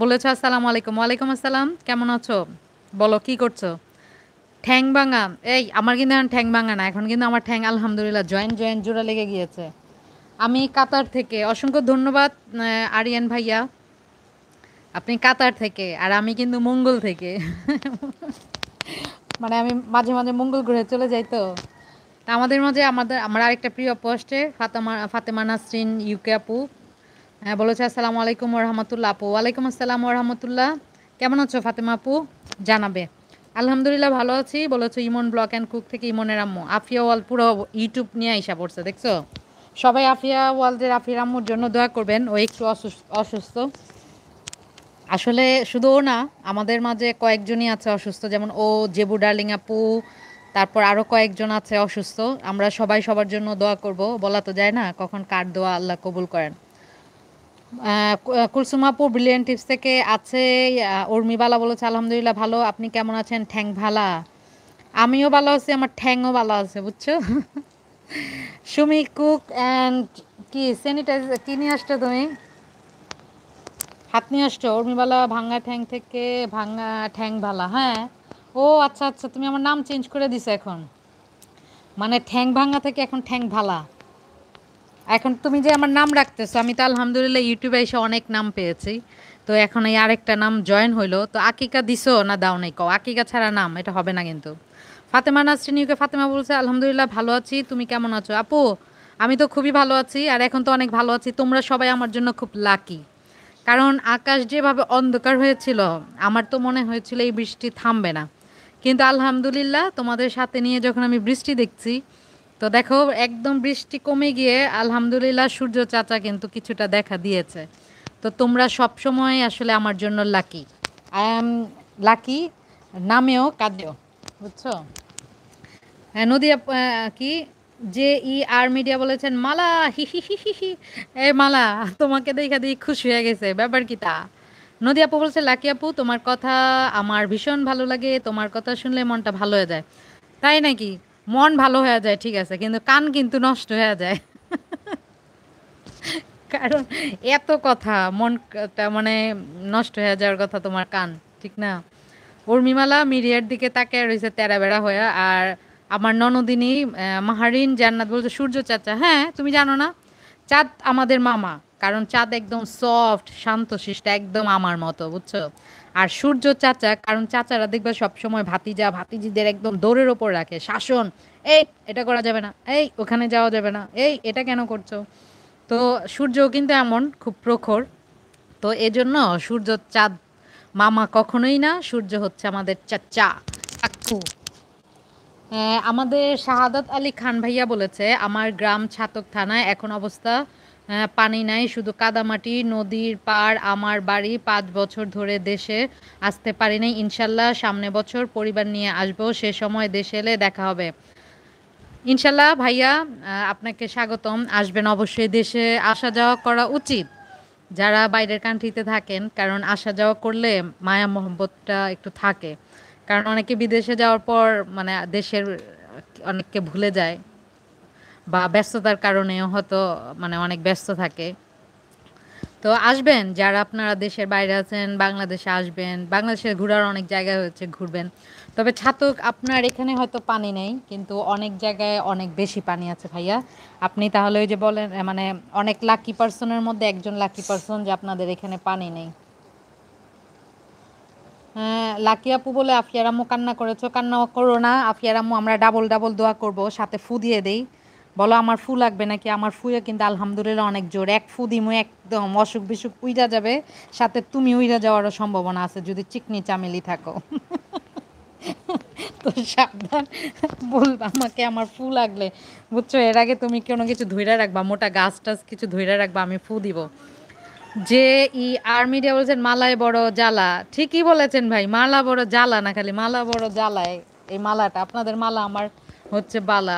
বলেছো আসসালামু আলাইকুম। ওয়ালাইকুম আসসালাম, কেমন আছো? বলো কি করছো? ঠ্যাং ভাঙা? এই আমার কিন্তু এখন ঠ্যাং ভাঙা না, এখন কিন্তু আমার ঠ্যাং আলহামদুলিল্লাহ জয়েন্ট জয়েন্ট জোড়া লেগে গিয়েছে। আমি কাতার থেকে, অসংখ্য ধন্যবাদ আরিয়ান ভাইয়া, আপনি কাতার থেকে, আর আমি কিন্তু মঙ্গল থেকে। মানে আমি মাঝে মাঝে মঙ্গল গ্রহে চলে যাই তো। তা আমাদের মাঝে আমার আরেকটা প্রিয় পোস্টে ফাতেমা নাসরিন ইউকে আপু, হ্যাঁ, বলেছে আসসালামু আলাইকুম ওরহামতুল্লাহ আপু। ওয়ালাইকুম আসসালাম ওরহামতুল্লাহ, কেমন আছো ফাতেমা আপু? জানাবে। আলহামদুলিল্লাহ ভালো আছি, বলেছো ইমন ব্লগ অ্যান্ড কুক থেকে ইমনের আম্মু। আফিয়া ওয়াল পুরো ইউটিউব নিয়ে আইসা পড়ছে, দেখছো? সবাই আফিয়া ওয়ালদের আফিয়ার আম্মুর জন্য দোয়া করবেন, ও একটু অসুস্থ। আসলে শুধু ও না, আমাদের মাঝে কয়েকজনই আছে অসুস্থ, যেমন ও, জেবু ডার্লিং আপু, তারপর আরও কয়েকজন আছে অসুস্থ। আমরা সবাই সবার জন্য দোয়া করব, বলা তো যায় না কখন কার দোয়া আল্লাহ কবুল করেন। কুলসুম আপু ব্রিলিয়ান্ট টিপস থেকে আছে। উর্মিবালা বলেছে আলহামদুলিল্লাহ ভালো, আপনি কেমন আছেন ঠ্যাং ভালা? আমিও ভালো আছি, আমার ঠ্যাংও ভালো আছে, বুঝছো? সুমি কুক অ্যান্ড কি স্যানিটাইজার কি নিয়ে আসছো তুমি? হাত নিয়ে আসছো? উর্মিবালা ভাঙ্গা ঠ্যাং থেকে, ভাঙ্গা ঠ্যাং ভালা, হ্যাঁ। ও আচ্ছা আচ্ছা, তুমি আমার নাম চেঞ্জ করে দিছো এখন, মানে ঠ্যাং ভাঙ্গা থেকে এখন ঠ্যাং ভালা। এখন তুমি যে আমার নাম রাখতেছো, আমি তো আলহামদুলিল্লাহ ইউটিউবে এসে অনেক নাম পেয়েছি, তো এখন এই আরেকটা নাম জয়েন হইলো। তো আকিকা দিছো না দাও নাই কও, আকিকা ছাড়া নাম এটা হবে না কিন্তু। ফাতেমা নাসরিন ইউকে ফাতেমা বলছে আলহামদুলিল্লাহ ভালো আছি, তুমি কেমন আছো আপু? আমি তো খুবই ভালো আছি, আর এখন তো অনেক ভালো আছি। তোমরা সবাই আমার জন্য খুব লাকি, কারণ আকাশ যেভাবে অন্ধকার হয়েছিল, আমার তো মনে হয়েছিল এই বৃষ্টি থামবে না, কিন্তু আলহামদুলিল্লাহ তোমাদের সাথে নিয়ে যখন আমি বৃষ্টি দেখছি, তো দেখো একদম বৃষ্টি কমে গিয়ে আলহামদুলিল্লাহ সূর্য চাচা কিন্তু কিছুটা দেখা দিয়েছে। তো তোমরা সব সময় আসলে আমার জন্য লাকি। আই অ্যাম লাকি, নামেও কাজেও, বুঝছো? হ্যাঁ, নদিয়া কি যে ই আর মিডিয়া বলেছেন মালা, হি হি হি হি হি। এই মালা, তোমাকে দেখা দিয়ে খুশি হয়ে গেছে, ব্যাপার কি তা? নদী আপু বলছে লাকি আপু তোমার কথা আমার ভীষণ ভালো লাগে, তোমার কথা শুনলে মনটা ভালো হয়ে যায়। তাই নাকি? মন ভালো হয়ে যায় ঠিক আছে, কিন্তু কান কিন্তু নষ্ট হয়ে যায়। কারণ এত কথা মনটা মানে নষ্ট হয়ে যাওয়ার কথা তোমার কান, ঠিক না? উর্মিমালা মিডিয়ার দিকে তাকিয়ে রয়েছে তেরা বেড়া হয়ে। আর আমার ননদিনী মাহারিন জান্নাত বলছে সূর্য চাচা, হ্যাঁ তুমি জানো না, চাঁদ আমাদের মামা, কারণ চাঁদ একদম সফট শান্তশিষ্ট একদম আমার মতো, বুঝছো? আর সূর্য চাচা, কারণ চাচারা দেখবে সবসময় ভাতিজা ভাতিজিদের একদম দৌড়ের ওপর রাখে, শাসন। এই এটা করা যাবে না, এই ওখানে যাওয়া যাবে না, এই এটা কেন করছো? তো সূর্যও কিন্তু এমন খুব প্রখর। তো এজন্য সূর্য চাঁদ মামা কখনোই না, সূর্য হচ্ছে আমাদের চাচা কাকু। আমাদের শাহাদাত আলী খান ভাইয়া বলেছে আমার গ্রাম ছাতক থানায়, এখন অবস্থা পানি নাই, শুধু কাদামাটি, নদীর পার আমার বাড়ি, 5 বছর ধরে দেশে আসতে পারি নাই, ইনশাল্লাহ সামনে বছর পরিবার নিয়ে আসবো, সে সময় দেশে এলে দেখা হবে। ইনশাল্লাহ ভাইয়া, আপনাকে স্বাগতম, আসবেন অবশ্যই, দেশে আসা যাওয়া করা উচিত যারা বাইরের কান্ট্রিতে থাকেন, কারণ আসা যাওয়া করলে মায়া মহব্বতটা একটু থাকে। কারণ অনেকে বিদেশে যাওয়ার পর মানে দেশের অনেককে ভুলে যায়, বা ব্যস্ততার কারণেও হয়তো মানে অনেক ব্যস্ত থাকে। তো আসবেন, যারা আপনারা দেশের বাইরে আছেন বাংলাদেশে আসবেন, বাংলাদেশে ঘোরার অনেক জায়গা হয়েছে, ঘুরবেন। তবে ছাতক আপনার এখানে হয়তো পানি নেই, কিন্তু অনেক জায়গায় অনেক বেশি পানি আছে ভাইয়া। আপনি তাহলে ওই যে বলেন মানে অনেক লাকি পার্সনের মধ্যে একজন লাকি পার্সন যে আপনাদের এখানে পানি নেই। হ্যাঁ, লাকি আপু বলে আফিয়ার আম্মু কান্না করেছো। কান্না করো না আফিয়ার আম্মু, আমরা ডাবল ডাবল দোয়া করব, সাথে ফু দিয়ে দেই। বলো আমার ফু লাগবে নাকি? আমার ফুয়ে কিন্তু আলহামদুলিল্লাহ অনেক জোর। এক ফু দিমু একদম অসুখ বিসুখ উইরা যাবে, সাথে তুমি উইরা যাওয়ারও সম্ভাবনা আছে যদি চিকনি চামেলি থাকো। তো সাবধান, বলবা আমাকে আমার ফু লাগলে, বুঝছো? এর আগে তুমি কোনো কিছু ধইরা রাখবা, মোটা গাছ টাছ কিছু ধইরা রাখবা, আমি ফু দিব। যে আর্মি ডে বলছেন মালায় বড় জ্বালা, ঠিকই বলেছেন ভাই, মালা বড় জ্বালা না, খালি মালা বড় জ্বালায়। এই মালাটা আপনাদের মালা, আমার হচ্ছে বালা।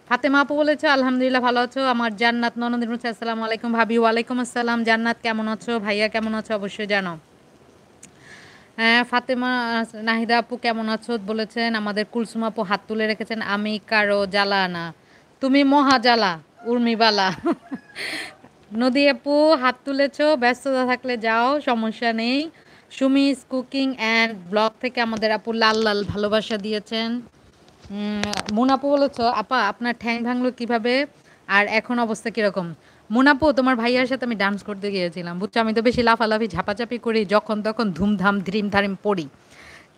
ফাতেমা আপু বলেছে আলহামদুলিল্লাহ ভালো আছো। আমার জান্নাত ননদিন বলছে আসসালামু আলাইকুম ভাবি। ওয়ালাইকুম আসসালাম। জান্নাত কেমন আছো? ভাইয়া কেমন আছো? অবশ্যই জানো। হ্যাঁ ফাতেমা, নাহিদা আপু কেমন আছো বলেছেন। আমাদের কুলসুম আপু হাত তুলে রেখেছেন, আমি কারো জ্বালা না, তুমি মহা জ্বালা উর্মিবালা। নদী আপু হাত তুলেছো, ব্যস্ততা থাকলে যাও, সমস্যা নেই। সুমিস কুকিং অ্যান্ড ব্লগ থেকে আমাদের আপু লাল লাল ভালোবাসা দিয়েছেন। মুনাপু বলেছ আপা আপনার ঠ্যাং ভাঙলো কিভাবে, আর এখন অবস্থা কিরকম? মুনাপু তোমার ভাইয়ার সাথে আমি ডান্স করতে গিয়েছিলাম, বুঝছো? আমি তো বেশি লাফালাফি ঝাপাঝাপি করি, যখন তখন ধুমধাম ধ্রিম ধারিম পড়ি,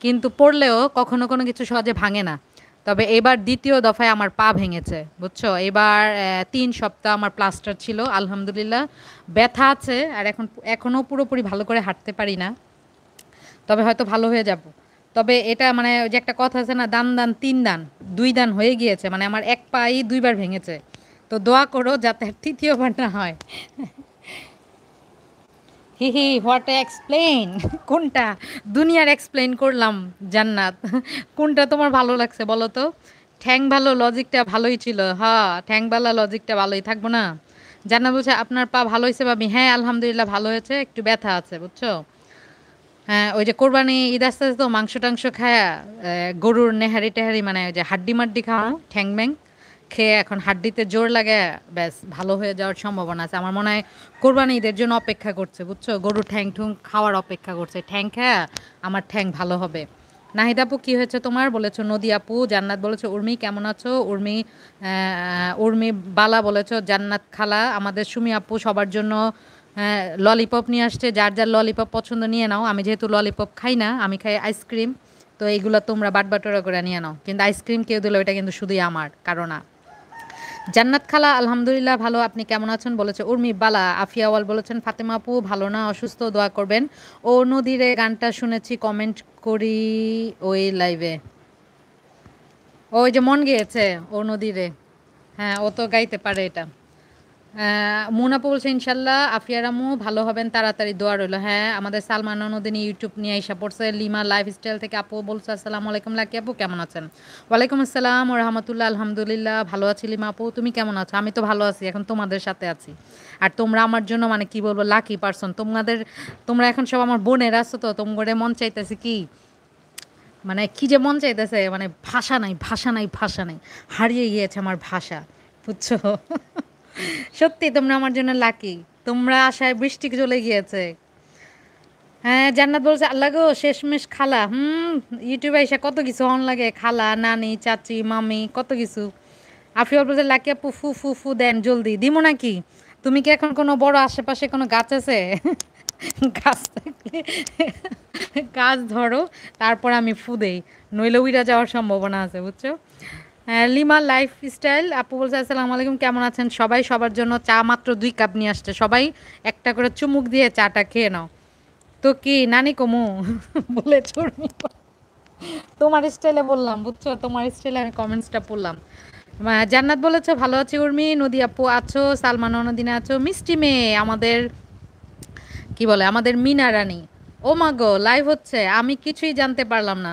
কিন্তু পড়লেও কখনো কোনো কিছু সহজে ভাঙে না। তবে এবার দ্বিতীয় দফায় আমার পা ভেঙেছে, বুঝছো? এবার 3 সপ্তাহ আমার প্লাস্টার ছিল, আলহামদুলিল্লাহ ব্যথা আছে, আর এখনও পুরোপুরি ভালো করে হাঁটতে পারি না, তবে হয়তো ভালো হয়ে যাব। তবে এটা মানে ওই যে একটা কথা আছে না, দান দান 3 দান, 2 দান হয়ে গিয়েছে, মানে আমার এক পাই 2বার ভেঙেছে। তো দোয়া করো যাতে আর তৃতীয়বার না হয়। হি হি, হোয়াট এক্সপ্লেইন? কোনটা দুনিয়ার এক্সপ্লেইন করলাম জান্নাত? কোনটা তোমার ভালো লাগছে বলো তো? ঠ্যাং ভালো লজিকটা ভালোই ছিল, হ্যাঁ ঠ্যাং ভালো লজিকটা ভালোই থাকবো না? জান্নাত বলছে আপনার পা ভালো হয়েছে ভাবি। হ্যাঁ আলহামদুলিল্লাহ ভালো হয়েছে, একটু ব্যথা আছে, বুঝছো? হ্যাঁ ওই যে কোরবানি ঈদ আসতে আসতে তো মাংস টাংস খায়া গরুর নেহারি টেহারি, মানে ওই যে হাড্ডি মাড্ডি খাওয়ানো, ঠ্যাং ব্যাং খেয়ে এখন হাড্ডিতে জোর লাগে, ব্যাস ভালো হয়ে যাওয়ার সম্ভাবনা আছে। আমার মনে হয় কোরবানি ঈদের জন্য অপেক্ষা করছে, বুঝছো? গরুর ঠ্যাং ঠুং খাওয়ার অপেক্ষা করছে, ঠ্যাং খায়া আমার ঠ্যাং ভালো হবে। নাহিদ আপু কি হয়েছে তোমার বলেছো। নদী আপু, জান্নাত বলেছো উর্মি কেমন আছো? উর্মি উর্মি বালা বলেছো। জান্নাত খালা, আমাদের সুমি আপু সবার জন্য হ্যাঁ ললিপপ নিয়ে আসছে, যার যার ললিপপ পছন্দ নিয়ে নাও। আমি যেহেতু ললিপপ খাই না, আমি খাই আইসক্রিম, তো এইগুলো তোমরা বাটবাটোরা করে নিয়ে নাও, কিন্তু আইসক্রিম কেউ দিলে ওইটা কিন্তু শুধুই আমার, কারণ না। জান্নাত খালা আলহামদুলিল্লাহ ভালো, আপনি কেমন আছেন বলেছে উর্মি বালা। আফিয়াওয়াল বলেছেন ফাতেমা আপু ভালো না, অসুস্থ, দোয়া করবেন। ও নদীরে গানটা শুনেছি, কমেন্ট করি ওই লাইভে। ওই যে মন গিয়েছে ও নদীরে, হ্যাঁ ও তো গাইতে পারে এটা। মুনাপু বলছে ইনশাল্লাহ আফিয়া রামু ভালো হবেন তাড়াতাড়ি, দোয়া রইল। হ্যাঁ আমাদের সালমান নদিনী ইউটিউব নিয়ে আইসা পড়ছে। লিমা লাইফস্টাইল থেকে আপু বলছে আসসালামু আলাইকুম লাকি আপু কেমন আছেন? ওয়ালাইকুম আসসালাম ও রহমতুল্লাহ, আলহামদুলিল্লাহ ভালো আছি। লিমা আপু তুমি কেমন আছো? আমি তো ভালো আছি, এখন তোমাদের সাথে আছি। আর তোমরা আমার জন্য মানে কি বলবো লাকি পারসন, তোমরা এখন সব আমার বোনের আছো, তো তোমাদের মন চাইতেছে কি, মানে কি যে মন চাইতেছে, মানে ভাষা নাই ভাষা নাই ভাষা নাই, হারিয়ে গিয়েছে আমার ভাষা, বুঝছো? সত্যি তোমরা আমার জন্য লাকি, তোমরা আশায় বৃষ্টি চলে গিয়েছে। হ্যাঁ জান্নাত বলছে আল্লাহ গো শেষমেশ খালা, ইউটিউবে এসে কত কিছু অন লাগে, খালা নানি চাচি মামি কত কিছু। আফিয়া বলছে লাকি আপু ফু ফু ফু দেন জলদি দিমো নাকি? তুমি কি এখন কোনো বড় আশেপাশে কোনো গাছ আছে? গাছ থাকলে গাছ ধরো, তারপর আমি ফু দেই, নইলে উইরা যাওয়ার সম্ভাবনা আছে, বুঝছো? হ্যাঁ লিমা লাইফস্টাইল আপু বলছে আসসালামু আলাইকুম কেমন আছেন সবাই, সবার জন্য চা মাত্র 2 কাপ নিয়ে আসছে, সবাই একটা করে চুমুক দিয়ে চাটা খেয়ে নাও। তো কি নানি কমু? বলে চড়মি, তোমার স্টাইলে বললাম, বুঝছো? তোমার স্টাইলে আমি কমেন্টসটা পড়লাম। জান্নাত বলেছো ভালো আছি উর্মি। নদী আপু আছো, সালমান নদিনে আছো, মিষ্টি মেয়ে আমাদের কি বলে আমাদের মিনা রানী। ও মা গো লাইভ হচ্ছে, আমি কিছুই জানতে পারলাম না।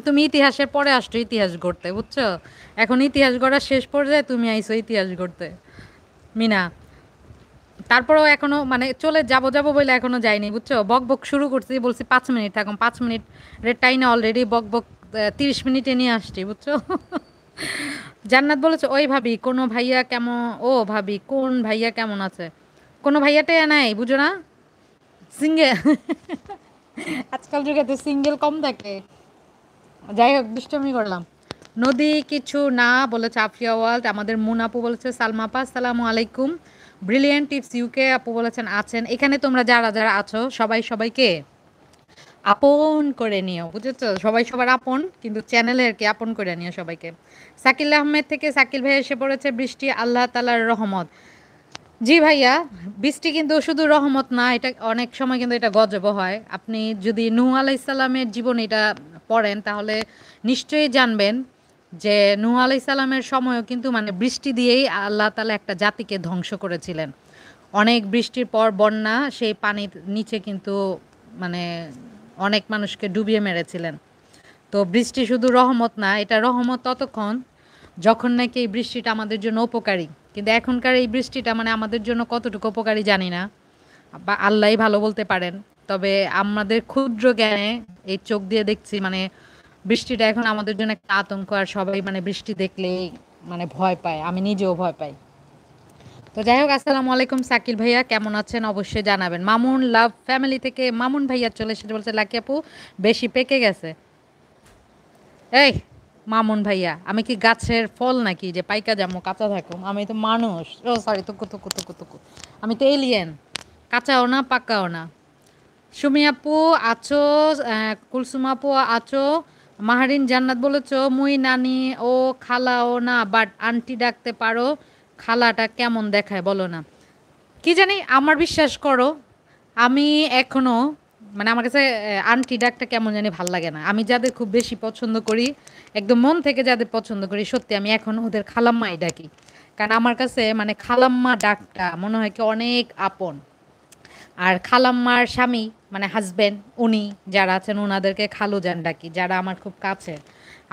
তুমি ইতিহাসের পরে আসছো ইতিহাস গড়তে, বুঝছো? এখন ইতিহাস গড়ার শেষ পর্যায়ে তুমি আইছো ইতিহাস গড়তে, মিনা। তারপরেও এখনো মানে চলে যাব যাব বলে এখনো যাইনি, বুঝছো? বক বক শুরু করছি, বলছি 5 মিনিট থাকুন, 5 মিনিট রেড টাইনে অলরেডি বক বক 30 মিনিটে নিয়ে আসছি, বুঝছো? জান্নাত বলেছে ওই ভাবি কোনো ভাইয়া কেমন, ও ভাবি কোন ভাইয়া কেমন আছে? কোনো ভাইয়াটাই নাই বুঝো না, সিঙ্গেল। আজকাল যুগে তো সিঙ্গেল কম থাকে। যাই হোক দুষ্টুমি করলাম। নদী কিছু না বলেছে আফরিয়া ওয়ার্ল্ড। আমাদের মুন আপু বলেছে সালমা আপা আসসালামু আলাইকুম। ব্রিলিয়েন্ট টিপস ইউকে আপু বলেছেন আছেন। এখানে তোমরা যারা যারা আছো সবাই সবাইকে আপন করে নিও, বুঝেছো? সবাই সবার আপন, কিন্তু চ্যানেলে আর কি আপন করে নিও সবাইকে। সাকিল আহমেদ থেকে সাকিল ভাই এসে পড়েছে, বৃষ্টি আল্লাহ তালার রহমত। জি ভাইয়া, বৃষ্টি কিন্তু শুধু রহমত না, এটা অনেক সময় কিন্তু এটা গজব হয়। আপনি যদি নূহ আলাইসাল্লামের জীবনী এটা পড়েন তাহলে নিশ্চয়ই জানবেন যে নূহ আলাইসাল্লামের সময়ও কিন্তু মানে বৃষ্টি দিয়েই আল্লাহ তাআলা একটা জাতিকে ধ্বংস করেছিলেন। অনেক বৃষ্টির পর বন্যা, সেই পানির নিচে কিন্তু মানে অনেক মানুষকে ডুবিয়ে মেরেছিলেন। তো বৃষ্টি শুধু রহমত না, এটা রহমত ততক্ষণ যখন নাকি এই বৃষ্টিটা আমাদের জন্য উপকারী। কিন্তু এখনকার এই বৃষ্টিটা মানে আমাদের জন্য কতটুকু উপকারী জানি না, বা আল্লাহই ভালো বলতে পারেন। তবে আমাদের ক্ষুদ্র জ্ঞানে এই চোখ দিয়ে দেখছি মানে বৃষ্টিটা এখন আমাদের জন্য একটা আতঙ্ক, আর সবাই মানে বৃষ্টি দেখলেই মানে ভয় পায়, আমি নিজেও ভয় পাই। তো যাই হোক, আসসালামু আলাইকুম সাকিল ভাইয়া, কেমন আছেন অবশ্যই জানাবেন। মামুন লাভ ফ্যামিলি থেকে মামুন ভাইয়া চলে এসেছে, বলছে লাকি আপু বেশি পেকে গেছে। এই মামুন ভাইয়া, আমি কি গাছের ফল নাকি যে পাইকা যাবো কাঁচা থাকুম? আমি তো মানুষ। ও সরি, তুকু তুকু তুকু তুকু, আমি তো এলিয়েন, কাঁচাও না পাকাও না। সুমি আপু আছো, কুলসুম আপু আছো, মাহারিন জান্নাত বলেছ মুই নানি ও খালাও না, বাট আন্টি ডাকতে পারো। খালাটা কেমন দেখায় বলো না। কি জানি, আমার বিশ্বাস করো, আমি এখনো মানে আমার কাছে আন্টি ডাকটা কেমন জানি ভাল লাগে না। আমি যাদের খুব বেশি পছন্দ করি, একদম মন থেকে যাদের পছন্দ করি, সত্যি আমি এখন ওদের খালাম্মাই ডাকি। কারণ আমার কাছে মানে খালাম্মা ডাকটা মনে হয় কি অনেক আপন। আর খালাম্মার স্বামী মানে হাজবেন্ড, উনি যারা আছেন ওনাদেরকে খালু যান ডাকি, যারা আমার খুব কাছে।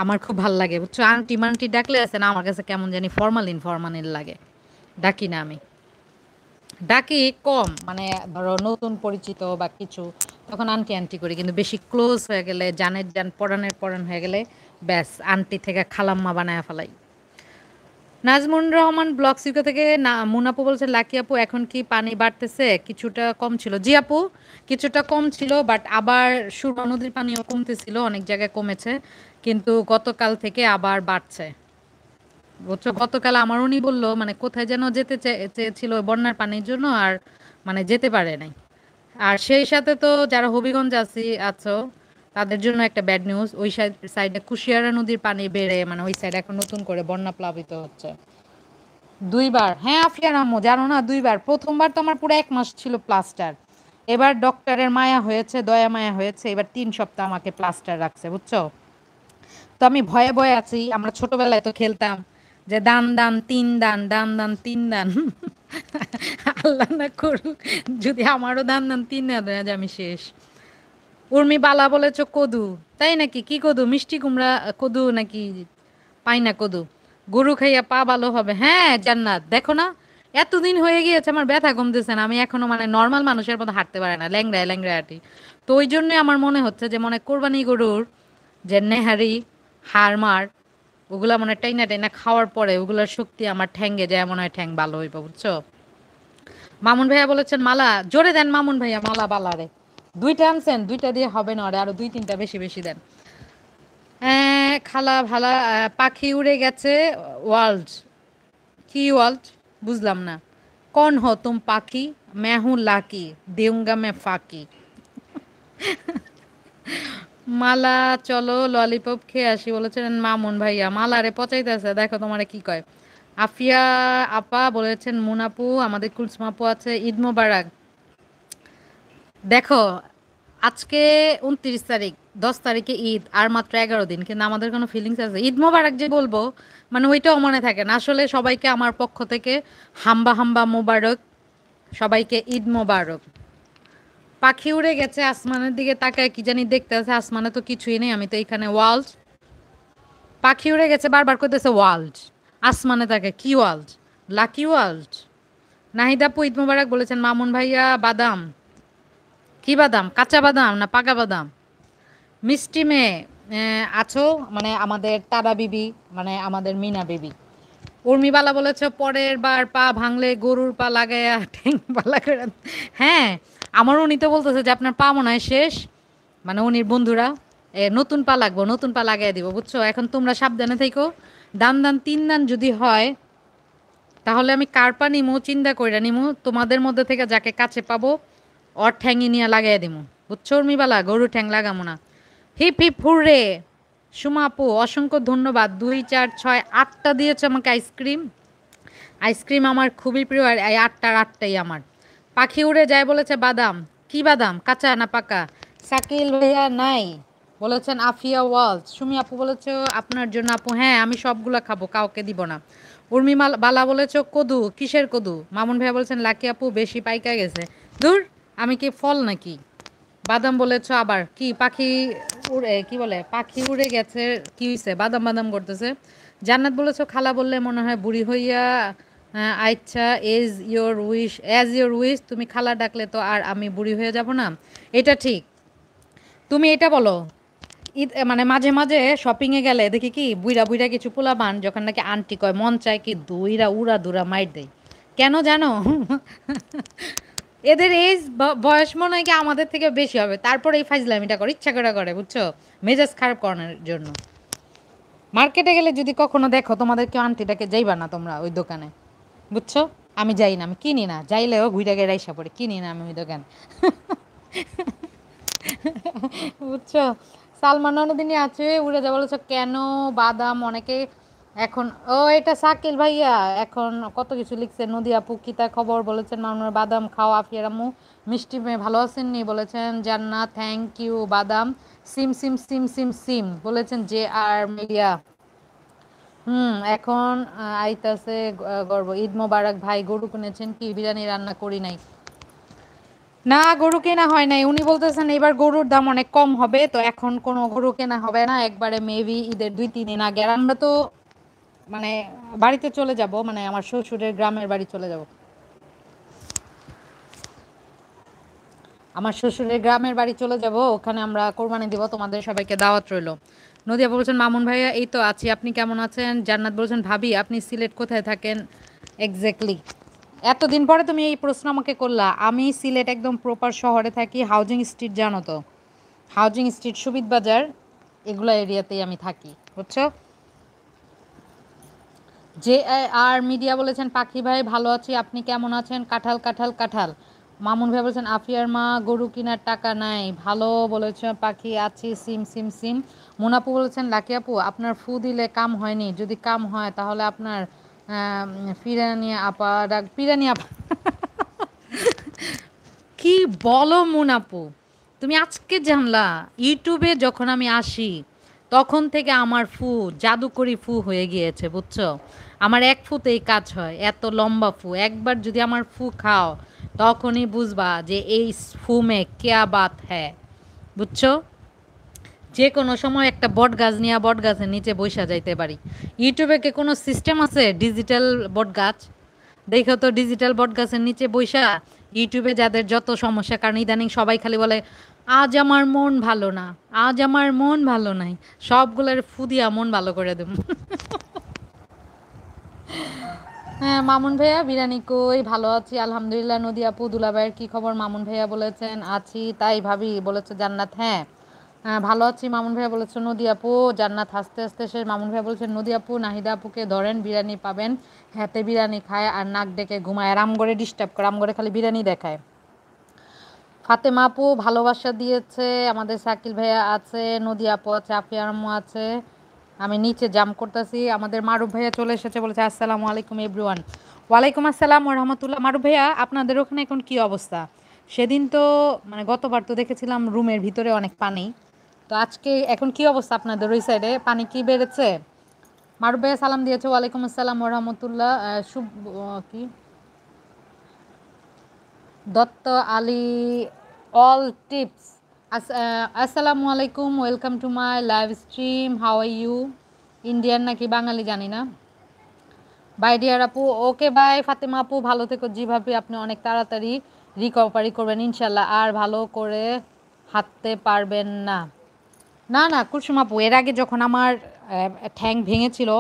আমার খুব ভাল লাগে, বুঝছো? আন্টি মান্টি ডাকলে আছে না, আমার কাছে কেমন জানি ফরমালিন ফরমালিন লাগে, ডাকি না আমি। ডাকি কম, মানে ধরো নতুন পরিচিত বা কিছু, তখন আন্টি আন্টি করি। কিন্তু বেশি ক্লোজ হয়ে গেলে, জানের জান পরাণের পরাণ হয়ে গেলে ব্যাস আন্টি থেকে খালাম্মা বানায় ফেলাই। নাজমুন রহমান ব্লগ সিকো থেকে না, মুনাপু বলছে লাকি আপু এখন কি পানি বাড়তেছে? কিছুটা কম ছিল। জি আপু, কিছুটা কম ছিল, বাট আবার সুরমা নদীর পানিও কমতেছিল, অনেক জায়গায় কমেছে, কিন্তু গতকাল থেকে আবার বাড়ছে। বুঝছো, গতকাল আমার উনি বললো মানে কোথায় যেন যেতে চেয়েছিল বন্যার পানির জন্য, আর মানে যেতে পারে নাই। আর সেই সাথে তো যারা হবিগঞ্জ আছো তাদের জন্য একটা ব্যাড নিউজ, ওই সাইডে কুশিয়ারা নদীর পানি বেড়ে মানে ওই সাইড এখন নতুন করে বন্যা প্লাবিত হচ্ছে। দুইবার, হ্যাঁ আফিয়ার আম্মু জানো না, দুইবার। প্রথমবার তো আমার পুরো 1 মাস ছিল প্লাস্টার, এবার ডক্টরের মায়া হয়েছে, দয়া মায়া হয়েছে, এবার 3 সপ্তাহ আমাকে প্লাস্টার রাখছে, বুঝছো? তো আমি ভয়ে ভয়ে আছি। আমরা ছোটবেলায় তো খেলতাম যে দান দান তিন দান, দান দান তিন দান। আল্লাহ না করুক যদি আমারও দান দান তিন দান হয়ে যায়, আমি শেষ। উর্মি বালা বলেছ কদু, তাই নাকি? কি কদু? মিষ্টি কুমড়া কদু নাকি পাই না কদু? গরু খাইয়া পা ভালো হবে, হ্যাঁ জান্নাত। দেখো না, এতদিন হয়ে গিয়েছে আমার ব্যথা কমতেছে না, আমি এখনো মানে নর্মাল মানুষের মতো হাঁটতে পারে না, ল্যাংড়ায় ল্যাংড়ায় হাঁটি। তো ওই জন্য আমার মনে হচ্ছে যে মনে হয় কোরবানি গরুর যে নেহারি হাড়মার ওগুলা মনে হয় টাইনা টাইনা খাওয়ার পরে ওগুলার শক্তি আমার ঠ্যাঙ্গে যায়, মনে হয় ঠ্যাং ভালো হইব, বুঝছো? মামুন ভাইয়া বলেছেন মালা জোরে দেন, মামুন ভাইয়া মালা বালারে দুইটা আনছেন, দুইটা দিয়ে হবে না, ওরে আরো দুই তিনটা বেশি বেশি দেন। খালা ভালা, পাখি উড়ে গেছে ওয়ার্ল্ড। কি ওয়ার্ল্ড? বুঝলাম না। কন হো তুম পাখি? मैं हूँ लाकी, देऊंगा मैं फाकी। মালা চলো ললিপপ খেয়ে আসি বলেছেন মামুন ভাইয়া। মালা রে পচাইতেছে, দেখো তোমারে কি কয়। আফিয়া আপা বলেছেন মুনাপু আমাদের কুলসুমাপু আছে, ঈদ মোবারক। দেখো আজকে 29 তারিখ, 10 তারিখে ঈদ, আর মাত্র 11 দিন, কিন্তু আমাদের কোনো ফিলিংস আছে ঈদ মোবারক যে বলবো মানে ওইটাও মনে থাকে না। আসলে সবাইকে আমার পক্ষ থেকে হাম্বা হাম্বা মোবারক, সবাইকে ঈদ মোবারক। পাখি উড়ে গেছে, আসমানের দিকে তাকায় কি জানি দেখতে আছে, আসমানে তো কিছুই নেই, আমি তো এখানে ওয়ার্ল্ড। পাখি উড়ে গেছে বারবার করতেছে ওয়ার্ল্ড, আসমানে তাকায় কি ওয়ার্ল্ড? Lucky world. নাহিদাপু ঈদ মোবারক বলেছেন। মামুন ভাইয়া বাদাম, কি বাদাম? কাঁচা বাদাম না পাকা বাদাম? মিষ্টি মেয়ে আছো মানে আমাদের তারা বিবি, মানে আমাদের মিনা বিবি। উর্মিবালা বলেছে পরের বার পা ভাঙলে গরুর পা লাগাইয়া ঠ্যাং পা লাগাইয়া। হ্যাঁ, আমার উনি তো বলতেছে যে আপনার পা মনে হয় শেষ, মানে উনির বন্ধুরা নতুন পা লাগবো, নতুন পা লাগাই দিব, বুঝছো? এখন তোমরা সাবধানে থেকো। দান দান 3 দান যদি হয়, তাহলে আমি কার পা নিমু চিন্তা কইরা নিমু, তোমাদের মধ্যে থেকে যাকে কাছে পাবো ওর ঠ্যাঙি নিয়ে লাগাই দিমু, বুঝছো উর্মিবালা? গরু ঠ্যাং লাগামো না। Hip hip hurray. সুমা আপু অসংখ্য ধন্যবাদ, 2 4 6 8টা দিয়েছে আমাকে আইসক্রিম। আইসক্রিম আমার খুবই প্রিয়, আর এই 8টার 8টাই আমার। পাখি উড়ে যায় বলেছে বাদাম। কি বাদাম, কাঁচা না পাকা? শাকিল ভাইয়া নাই বলেছেন আফিয়া ওয়ালস। সুমি আপু বলেছে আপনার জন্য আপু, হ্যাঁ আমি সবগুলা খাবো, কাউকে দিব না। বালা বলেছে কদু, কিসের কদু? মামুন ভাইয়া বলেছেন লাকি আপু বেশি পাইকা গেছে। দূর, আমি কি ফল নাকি? বাদাম বলেছ আবার কি? পাখি উড়ে, কি বলে, পাখি উড়ে গেছে, কি হইছে? বাদাম বাদাম করতেছে। জান্নাত বলেছ খালা বললে মনে হয় বুড়ি হইয়া। আচ্ছা, as your wish, as your wish. তুমি খালা ডাকলে তো আর আমি বুড়ি হয়ে যাব না? এটা ঠিক। তুমি এটা বলো, ঈদ মানে মাঝে মাঝে শপিংয়ে গেলে দেখি কি বুইরা বুইরা কিছু পোলাপান যখন নাকি আন্টি কয়, মন চায় কি দুইরা উড়া দুরা মাইর দেয়। কেন জানো? এদের এজ বয়স মনে হয় কি আমাদের থেকে বেশি হবে, তারপর এই ফাইজলামিটা করে, ইচ্ছা করে করে, বুঝছো? মেজাজ খারাপ করানোর জন্য। মার্কেটে গেলে যদি কখনো দেখো, তোমাদের কেউ আন্টিটাকে যাইবা না তোমরা ওই দোকানে, বুঝছো? আমি যাই না, আমি কিনি না, যাইলেও ঘুরে গিয়ে রাইসা পড়ে, কিনি না আমি ওই দোকানে। বুঝছো? সালমান ননদিনী আছে উড়ে যা বলেছো কেন? বাদাম অনেকে এখন, ও এটা শাকিল ভাইয়া এখন কত কিছু লিখছে। নদী আপু কি তা খবর বলেছেন মামুনের বাদাম খাও। আফিয়ার আম্মু মিষ্টি মেয়ে ভালো আছেননি বলেছেন জান্নাত, থ্যাংক ইউ। বাদাম সিম সিম সিম সিম সিম বলেছেন যে আর মিলিয়া। এখন আইতাছে গর্ব। ঈদ মোবারক ভাই, গরু কিনেছেন কি? বিরিয়ানি রান্না করি নাই। না, গরু কেনা হয় নাই। উনি বলতেছেন এবার গরুর দাম অনেক কম হবে, তো এখন কোনো গরু কেনা হবে না, একবারে মেবি ঈদের 2 3 দিন আগে। আর আমরা তো মানে বাড়িতে চলে যাব, মানে আমার শ্বশুরের গ্রামের বাড়ি চলে যাব। আমার শ্বশুরের গ্রামের বাড়ি চলে যাব, ওখানে আমরা কোরবানি দিব। তোমাদের সবাইকে দাওয়াত রইল। নদিয়া বলছেন মামুন ভাইয়া এই তো আছি, আপনি কেমন আছেন? জান্নাত বলছেন ভাবি আপনি সিলেট কোথায় থাকেন এক্স্যাক্টলি? এতদিন পরে তুমি এই প্রশ্ন আমাকে করলা। আমি সিলেট একদম প্রপার শহরে থাকি, হাউজিং স্ট্রিট, জানো তো? হাউজিং স্ট্রিট, সুবিদ বাজার, এগুলো এরিয়াতেই আমি থাকি, বুঝছো? যে আর মিডিয়া বলেছেন পাখি ভাই ভালো আছি, আপনি কেমন আছেন? কাঁঠাল কাঁঠাল কাঁঠাল। মামুন ভাই বলেছেন আফিয়ার মা গরু কেনার টাকা নাই, ভালো বলেছেন পাখি আছি সিম সিম সিম। মুনাপু বলেছেন লাকি আপু আপনার ফু দিলে কাম হয়নি, যদি কাম হয় তাহলে আপনার পিরানি আপা ডাক, পিরানি আপা। কি বলো মুনাপু, তুমি আজকে জানলা? ইউটিউবে যখন আমি আসি তখন থেকে আমার ফু জাদুকরি ফু হয়ে গিয়েছে, বুঝছো? আমার এক ফুতেই কাজ হয়, এত লম্বা ফু। একবার যদি আমার ফু খাও তখনই বুঝবা যে এই ফু মে কেয়া বাত হ্যায়, বুঝছো? যে কোনো সময় একটা বট গাছ নিয়ে বট গাছের নিচে বৈশা যাইতে পারি। ইউটিউবে কি কোনো সিস্টেম আছে ডিজিটাল বট গাছ? দেখো তো ডিজিটাল বট গাছের নিচে বৈশা ইউটিউবে যাদের যত সমস্যা, কারণ ইদানিং সবাই খালি বলে আজ আমার মন ভালো না, আজ আমার মন ভালো নাই, সবগুলোর ফুদিয়া মন ভালো করে দেব। হ্যাঁ মামুন ভাইয়া বিরিয়ানি কই? ভালো আছি আলহামদুলিল্লাহ। নদী আপু দুলাভাইয়ের কি খবর? মামুন ভাইয়া বলেছেন আছি তাই ভাবি বলেছে জান্নাত। হ্যাঁ ভালো আছি মামুন ভাইয়া বলেছে নদী আপু। জান্নাত হাসতে হাসতে শেষ। মামুন ভাইয়া বলেছেন নদী আপু নাহিদা আপুকে ধরেন, বিরিয়ানি পাবেন। হাতে বিরিয়ানি খায় আর নাক ডেকে ঘুমায়, আর আম করে ডিস্টার্ব করে, আম করে খালি বিরিয়ানি দেখায়। ফাতেমা আপু ভালোবাসা দিয়েছে, আমাদের শাকিল ভাইয়া আছে, নদী আপু আছে, আফিয়া আম্মু আছে। আমি নিচে জাম করতেছি। আমাদের মারুফ ভাইয়া চলে এসেছে, বলেছে আসসালামু আলাইকুম এভরিওয়ান। ওয়ালাইকুম আসসালাম ওয়া রাহমাতুল্লাহ। মারুফ ভাইয়া আপনাদের ওখানে এখন কি অবস্থা? সেদিন তো মানে গতবার তো দেখেছিলাম রুমের ভিতরে অনেক পানি, তো আজকে এখন কি অবস্থা আপনাদের ওই সাইডে? পানি কি বেড়েছে? মারুফ ভাইয়া সালাম দিয়েছে, ওয়ালাইকুম আসসালাম ওয়া রাহমাতুল্লাহ। শুভ কি দত্ত আলী অল টিপস। আসসালামু আলাইকুম, welcome to my live stream, how are you? Indian নাকি বাঙালি জানি না। বাই ডিয়ার আপু, ওকে বাই ফাতেমা আপু, ভালো থেকো। জি ভাবি আপনি অনেক তাড়াতাড়ি রিকভারি করবেন ইনশাল্লাহ, আর ভালো করে হাঁটতে পারবেন না? না না কুসুম আপু, এর আগে যখন আমার ঠ্যাং ভেঙেছিল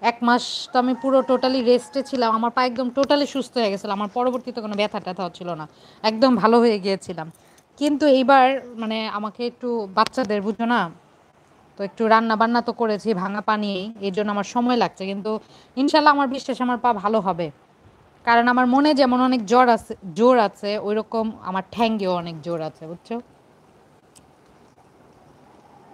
1 মাস, তো আমি পুরো টোটালি রেস্টে ছিলাম, আমার পা একদম টোটালি সুস্থ হয়ে গেছিলো, আমার পরবর্তীতে কোনো ব্যথা ট্যাথা হচ্ছিল না, একদম ভালো হয়ে গিয়েছিলাম। কিন্তু এইবার মানে আমাকে একটু বাচ্চাদের বুঝো না, তো একটু রান্না বান্না তো করেছি ভাঙা পানি, এই জন্য আমার সময় লাগছে, কিন্তু ইনশাল্লাহ আমার বিশ্বাস আমার পা ভালো হবে। কারণ আমার মনে যেমন অনেক জোর আছে ওইরকম আমার ঠ্যাঙ্গেও অনেক জোর আছে, বুঝছো?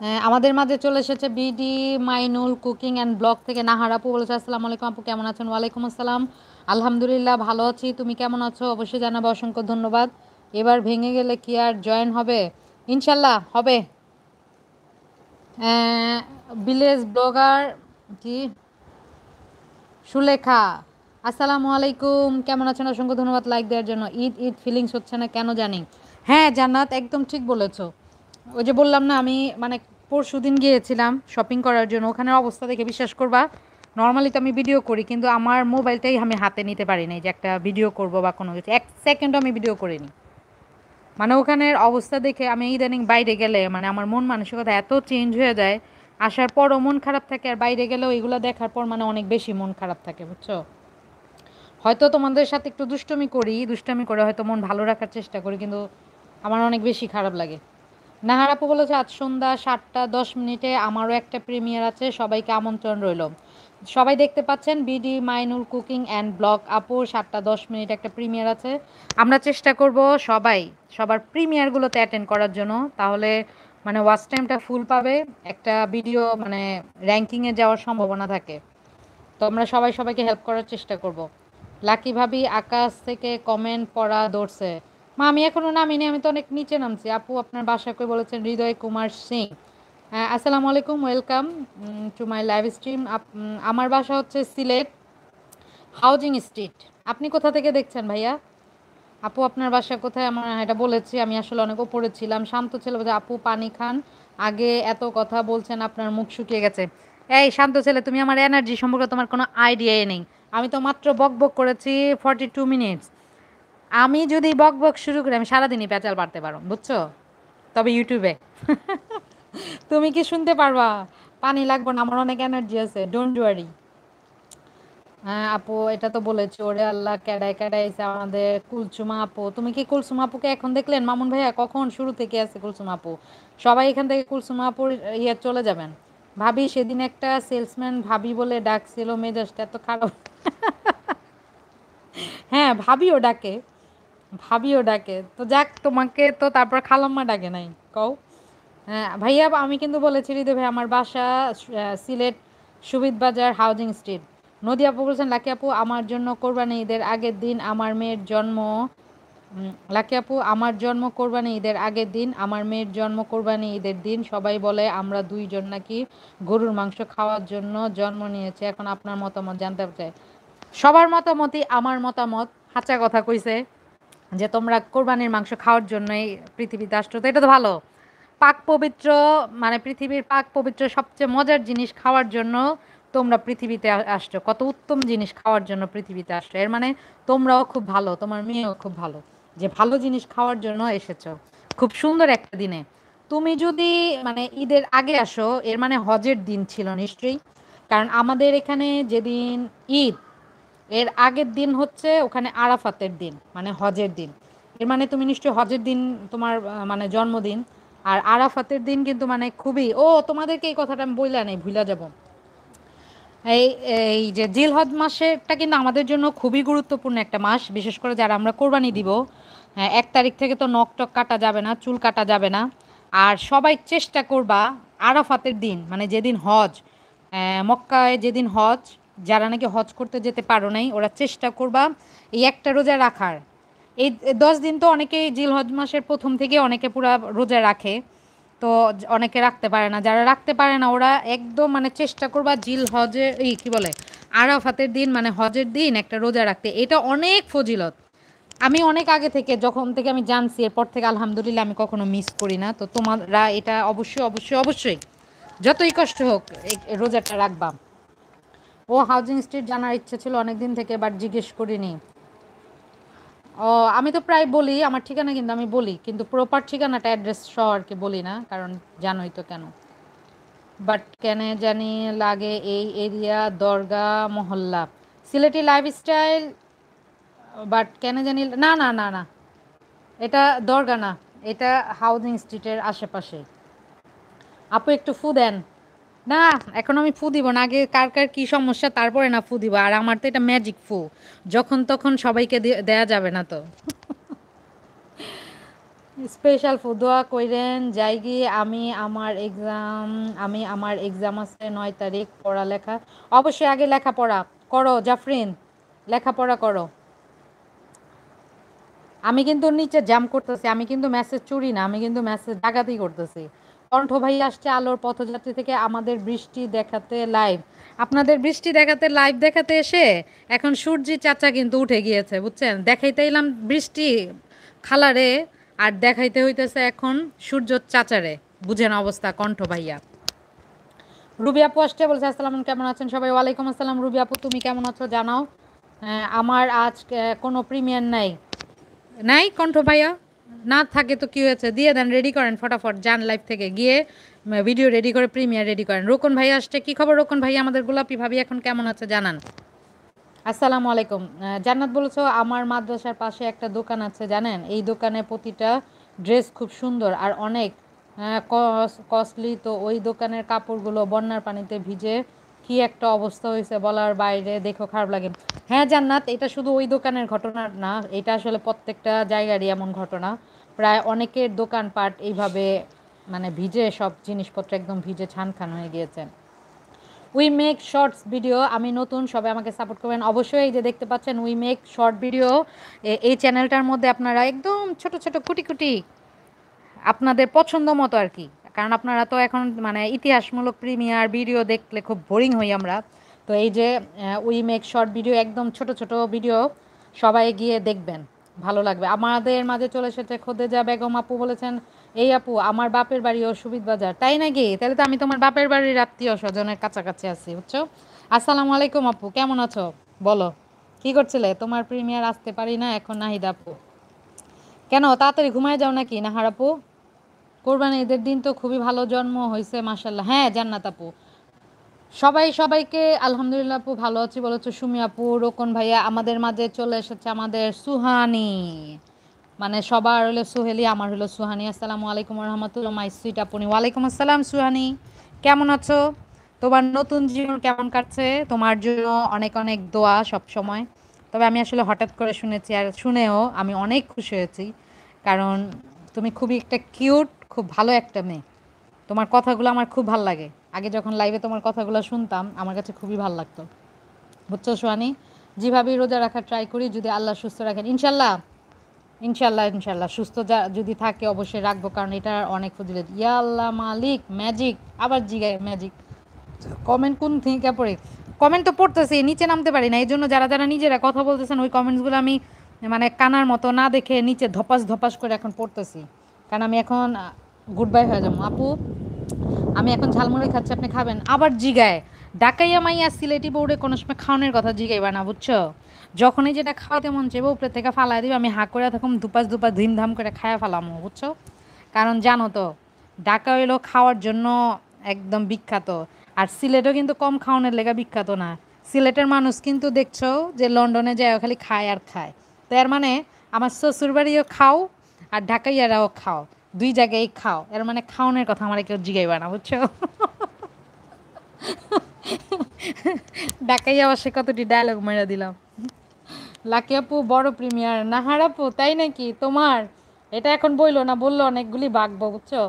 হ্যাঁ, আমাদের মাঝে চলে এসেছে BD Mainul cooking and blog থেকে নাহার আপু, বলেছে আসসালামু আলাইকুম আপু, কেমন আছেন? ওয়ালাইকুম আসসালাম, আলহামদুলিল্লাহ ভালো আছি, তুমি কেমন আছো? অবশ্যই জানাবো, অসংখ্য ধন্যবাদ। এবার ভেঙে গেলে কি আর জয়েন হবে? ইনশাল্লাহ হবে। ভিলেজ ব্লগার কি সুলেখা, আসসালামু আলাইকুম, কেমন আছেন? অসংখ্য ধন্যবাদ লাইক দেওয়ার জন্য। ঈদ ঈদ ফিলিংস হচ্ছে না কেন জানি। হ্যাঁ জান্নাত, একদম ঠিক বলেছো। ওই যে বললাম না, আমি মানে পরশুদিন গিয়েছিলাম শপিং করার জন্য, ওখানে অবস্থা দেখে বিশ্বাস করবা, নর্মালি তো আমি ভিডিও করি কিন্তু আমার মোবাইলটাই আমি হাতে নিতে পারি নাই যে একটা ভিডিও করব বা কোনো কিছু, এক সেকেন্ডও আমি ভিডিও করিনি। মানে ওখানের অবস্থা দেখে আমি ইদানিং বাইরে গেলে মানে আমার মন মানসিকতা এত চেঞ্জ হয়ে যায়, আসার পরও মন খারাপ থাকে আর বাইরে গেলেও এগুলো দেখার পর মানে অনেক বেশি মন খারাপ থাকে, বুঝছো? হয়তো তোমাদের সাথে একটু দুষ্টামি করে হয়তো মন ভালো রাখার চেষ্টা করি, কিন্তু আমার অনেক বেশি খারাপ লাগে। নাহার আপু বলেছে আজ সন্ধ্যা 7টা 10 মিনিটে আমারও একটা প্রিমিয়ার আছে, সবাইকে আমন্ত্রণ রইল। সবাই দেখতে পাচ্ছেন BD Mainul cooking and blog আপুর 7টা 10 মিনিট একটা প্রিমিয়ার আছে। আমরা চেষ্টা করব সবাই সবার প্রিমিয়ারগুলোতে অ্যাটেন্ড করার জন্য, তাহলে মানে ওয়াচ টাইমটা ফুল পাবে, একটা ভিডিও মানে র্যাঙ্কিংয়ে যাওয়ার সম্ভাবনা থাকে। তো আমরা সবাই সবাইকে হেল্প করার চেষ্টা করব। লাকি ভাবি আকাশ থেকে কমেন্ট পড়া ধরছে। মা আমি এখনো নামিনি, আমি তো অনেক নিচে নামছি। আপু আপনার বাসা কই বলেছেন হৃদয় কুমার সিং। আসসালামু আলাইকুম, welcome to my live stream. আমার বাসা হচ্ছে সিলেট, হাউজিং স্ট্রিট। আপনি কোথা থেকে দেখছেন ভাইয়া? আপু আপনার বাসা কোথায়? আমার এটা বলেছি, আমি আসলে অনেক উপরে ছিলাম। শান্ত ছেলে বলছে আপু পানি খান, আগে এত কথা বলছেন আপনার মুখ শুকিয়ে গেছে। এই শান্ত ছেলে, তুমি আমার এনার্জি সম্পর্কে তোমার কোনো আইডিয়াই নেই। আমি তো মাত্র বক বক করেছি 42 মিনিটস। আমি যদি বক বক শুরু করি আমি সারাদিনই পেঁচাল পারতে পারো, বুঝছো? তবে ইউটিউবে তুমি কি শুনতে পারবা? পানি লাগবে না, আমার অনেক এনার্জি আছে, ডোন্ট ওয়ারি। হ্যাঁ আপু, এটা তো বলেছি, ওরে আল্লাহ ক্যাডায় ক্যাডাইছে আমাদের কুলসুমা আপু। তুমি কি কুলসুমা আপুকে এখন দেখলেন? মামুন ভাইয়া কখন শুরু থেকে আছে কুলসুমা আপু, সবাই এখান থেকে কুলসুমা আপুর ইয়ে চলে যাবেন। ভাবি সেদিন একটা সেলসম্যান ভাবি বলে ডাকছিল, মেজাজটা এত খারাপ। হ্যাঁ ভাবিও ডাকে, ভাবিও ডাকে, তো যাক, তোমাকে তো তারপর খালাম্মা ডাকে নাই, কও। হ্যাঁ ভাইয়া, আমি কিন্তু বলেছি হৃদয় ভাই আমার বাসা সিলেট সুবিদ বাজার হাউজিং স্ট্রিট। নদী আপু বলছেন লাকি আপু আমার জন্য কোরবানি ঈদের আগের দিন আমার মেয়ের জন্ম। লাকি আপু আমার জন্ম কোরবানি ঈদের আগের দিন, আমার মেয়ের জন্ম কোরবানি ঈদের দিন। সবাই বলে আমরা দুইজন নাকি গরুর মাংস খাওয়ার জন্য জন্ম নিয়েছে, এখন আপনার মতামত জানতে চাই। সবার মতামতই আমার মতামত। হাঁচা কথা কইছে যে তোমরা কোরবানির মাংস খাওয়ার জন্যই পৃথিবীতে আসছো, তো এটা তো ভালো। পাক পবিত্র মানে পৃথিবীর পাক পবিত্র সবচেয়ে মজার জিনিস খাওয়ার জন্য তোমরা পৃথিবীতে আসছো, কত উত্তম জিনিস খাওয়ার জন্য পৃথিবীতে আসছো, এর মানে তোমরাও খুব ভালো, তোমার মেয়েও খুব ভালো, যে ভালো জিনিস খাওয়ার জন্য এসেছো খুব সুন্দর একটা দিনে। তুমি যদি মানে ঈদের আগে আসো, এর মানে হজের দিন ছিল নিশ্চয়ই, কারণ আমাদের এখানে যেদিন ঈদ এর আগের দিন হচ্ছে ওখানে আরাফাতের দিন, মানে হজের দিন। এর মানে তুমি নিশ্চয়ই হজের দিন তোমার মানে জন্মদিন, আর আরাফাতের দিন কিন্তু মানে খুবই, ও তোমাদেরকে এই কথাটা আমি বইলা নেই, ভুলা যাব। এই এই যে জিলহজ মাসেরটা কিন্তু আমাদের জন্য খুবই গুরুত্বপূর্ণ একটা মাস, বিশেষ করে যারা আমরা কোরবানি দিব। হ্যাঁ, 1 তারিখ থেকে তো নখ টক কাটা যাবে না, চুল কাটা যাবে না। আর সবাই চেষ্টা করবা আরাফাতের দিন মানে যেদিন হজ, মক্কায় যেদিন হজ, যারা নাকি হজ করতে যেতে পারো নাই ওরা চেষ্টা করবা এই একটা রোজা রাখার। এই 10 দিন তো অনেকেই জিলহজ মাসের প্রথম থেকে অনেকে পুরা রোজা রাখে, তো অনেকে রাখতে পারে না, যারা রাখতে পারে না ওরা একদম মানে চেষ্টা করবা জিল হজে এই কি বলে আরাফাতের দিন মানে হজের দিন একটা রোজা রাখতে, এটা অনেক ফজিলত। আমি অনেক আগে থেকে যখন থেকে আমি জানছি এরপর থেকে আলহামদুলিল্লাহ আমি কখনো মিস করি না। তো তোমরা এটা অবশ্যই অবশ্যই অবশ্যই যতই কষ্ট হোক এই রোজাটা রাখবা। ও হাউজিং স্ট্রিট জানার ইচ্ছে ছিল অনেক দিন থেকে, বাট জিজ্ঞেস করিনি। ও আমি তো প্রায় বলি আমার ঠিকানা, কিন্তু আমি বলি কিন্তু প্রপার ঠিকানাটা অ্যাড্রেস সহ আর কি বলি না, কারণ জানোই তো কেন। বাট কেন জানি লাগে এই area Dargah Mohalla Sylheti lifestyle, but কেন জানি না না না না, এটা দরগা না, এটা হাউজিং স্ট্রিটের আশেপাশে। আপু একটু ফু দেন। না, এখন আমি ফু দিব না। আগে কার কার কি সমস্যা তারপরে না ফু দিব। আর আমার তো এটা ম্যাজিক ফু, যখন তখন সবাইকে দেয়া যাবে না তো। স্পেশাল ফু দোয়া কইরেন যাই গিয়ে আমি আমার এক্সাম আছে 9 তারিখ, পড়ালেখা অবশ্যই আগে লেখাপড়া করো জাফরিন, লেখাপড়া করো। আমি কিন্তু নিচে জাম্প করতেছি, আমি কিন্তু মেসেজ চুরি না, আমি কিন্তু মেসেজ ডাকাতি করতেছি। কণ্ঠ ভাই আসছে আলোর পথযাত্রী থেকে আমাদের বৃষ্টি দেখাতে লাইভ। আপনাদের বৃষ্টি দেখাতে লাইভ দেখাতে এসে এখন সূর্যি চাচা কিন্তু উঠে গিয়েছে, বুঝছেন? দেখাইতে এলাম বৃষ্টি খালারে, আর দেখাইতে হইতেছে এখন সূর্য চাচারে। বুঝেন অবস্থা কণ্ঠ ভাইয়া। রুবি আপু আসছে, বলছে আসসালাম, কেমন আছেন সবাই? ওয়ালাইকুম আসসালাম রুবি আপু, তুমি কেমন আছো জানাও। আমার আজ কোনো প্রিমিয়ার নাই। নাই কণ্ঠ ভাইয়া? না থাকে তো কি হয়েছে, দিয়ে দেন, রেডি করেন ফটাফট, যান লাইভ থেকে গিয়ে ভিডিও রেডি করে প্রিমিয়ার রেডি করেন। রোকন ভাই আসছে, কি খবর রোকন ভাই? আমাদের গোলাপি ভাবি এখন কেমন আছে জানান। আসসালামু আলাইকুম। জান্নাত বলেছো আমার মাদ্রাসার পাশে একটা দোকান আছে জানেন, এই দোকানে প্রতিটা ড্রেস খুব সুন্দর আর অনেক কস্টলি, তো ওই দোকানের কাপড়গুলো বন্যার পানিতে ভিজে কি একটা অবস্থা হয়েছে বলার বাইরে, দেখো খারাপ লাগে। হ্যাঁ জান্নাত, এটা শুধু ওই দোকানের ঘটনা না, এটা আসলে প্রত্যেকটা জায়গারই এমন ঘটনা। প্রায় অনেকের দোকানপাট এইভাবে মানে ভিজে, সব জিনিসপত্র একদম ভিজে ছানখান হয়ে গিয়েছে। উই মেক শর্টস ভিডিও, আমি নতুন, সবাই আমাকে সাপোর্ট করবেন অবশ্যই। এই যে দেখতে পাচ্ছেন উই মেক শর্ট ভিডিও, এই চ্যানেলটার মধ্যে আপনারা একদম ছোট ছোট কুটি কুটি আপনাদের পছন্দ মতো আর কি, কারণ আপনারা তো এখন মানে ইতিহাসমূলক প্রিমিয়ার ভিডিও দেখলে খুব বোরিং হই আমরা। তো এই যে উই মেক শর্ট ভিডিও, একদম ছোট ছোট ভিডিও, সবাই গিয়ে দেখবেন, ভালো লাগবে। আমাদের মাঝে চলে এসেছে খোদেজা বেগম আপু, বলেছেন এই আপু আমার বাপের বাড়িও সুবিধ বাজার। তাই নাকি? তাহলে তো আমি তোমার বাপের বাড়ির আত্মীয় স্বজনের কাছাকাছি আছি, বুঝছো? আসসালামু আলাইকুম আপু, কেমন আছো বলো? কি করছিলে? তোমার প্রিমিয়ার আসতে পারি না এখন নাহিদ আপু। কেন তাড়াতাড়ি ঘুমায় যাও নাকি নাহার আপু? কোরবানি ঈদের দিন তো খুবই ভালো জন্ম হয়েছে মাশাল্লাহ। হ্যাঁ জান্নাত আপু, সবাই সবাইকে আলহামদুলিল্লাহ আপু, ভালো আছি বলেছো সুমি আপু। রোকন ভাইয়া আমাদের মাঝে চলে এসেছে, আমাদের সুহানি, মানে সবার হলো সুহেলি, আমার হলো সুহানি। আসসালামু আলাইকুম রহমতুল্লাহ মাই সুইট আপনি। ওয়ালাইকুম আসসালাম সুহানি, কেমন আছো? তোমার নতুন জীবন কেমন কাটছে? তোমার জন্য অনেক অনেক দোয়া সব সময়। তবে আমি আসলে হঠাৎ করে শুনেছি, আর শুনেও আমি অনেক খুশি হয়েছি, কারণ তুমি খুবই একটা কিউট, খুব ভালো একটা মেয়ে। তোমার কথাগুলো আমার খুব ভাল লাগে। আগে যখন লাইভে তোমার কথাগুলো শুনতাম আমার কাছে খুবই ভাল লাগতো, বুঝছো সোহানি? যেভাবেই রোজা রাখার ট্রাই করি, যদি আল্লাহ সুস্থ রাখেন ইনশাল্লাহ। ইনশাল্লাহ ইনশাল্লাহ সুস্থ যদি থাকে অবশ্যই রাখবো, কারণ এটা অনেক ফজিলত। ইয়া আল্লাহ মালিক ম্যাজিক, আবার জিগায় ম্যাজিক। কমেন্ট কোন থেকে পড়ে? কমেন্ট তো পড়তেছি, নিচে নামতে পারি না, এই জন্য যারা যারা নিজেরা কথা বলতেছেন ওই কমেন্টসগুলো আমি মানে কানার মতো না দেখে নিচে ধপাস ধপাস করে এখন পড়তেছি, কারণ আমি এখন গুড বাই হয়ে যাবো আপু। আমি এখন ঝালমুড়ি খাচ্ছি, আপনি খাবেন? আবার জিগায়। ডাকাইয়া মাইয়া সিলেটি বোর্ডে কোনো সময় খাওয়ানোর কথা জিগাইবা না, বুঝছো? যখনই যেটা খাওয়াতে মন চাইবে উপরে থেকে ফালাই দিবে, আমি হাঁ করে থাকুম, দুপাস দুপাস ধিমধাম করে খায়া ফেলামো, বুঝছো? কারণ জানো তো ঢাকা হইলো খাওয়ার জন্য একদম বিখ্যাত, আর সিলেটও কিন্তু কম খাওয়ানোর লেগা বিখ্যাত না। সিলেটের মানুষ কিন্তু দেখছো যে লন্ডনে যায় খালি খায় আর খায়। তো এর মানে আমার শ্বশুরবাড়িও খাও আর ঢাকাইয়ারাও খাও, দুই জায়গায় খাও, এর মানে খাওয়ানোর কথা আমার কেউ জিগাইবা না, বুঝছো? ঢাকাইয়া অবশ্যই কতটি ডায়লগ মেরে দিলাম। লাকি আপু বড় প্রিমিয়ার, নাহার আপু তাই নাকি তোমার? এটা এখন বইলো না, বললো অনেকগুলি বাগবো, বুঝছো?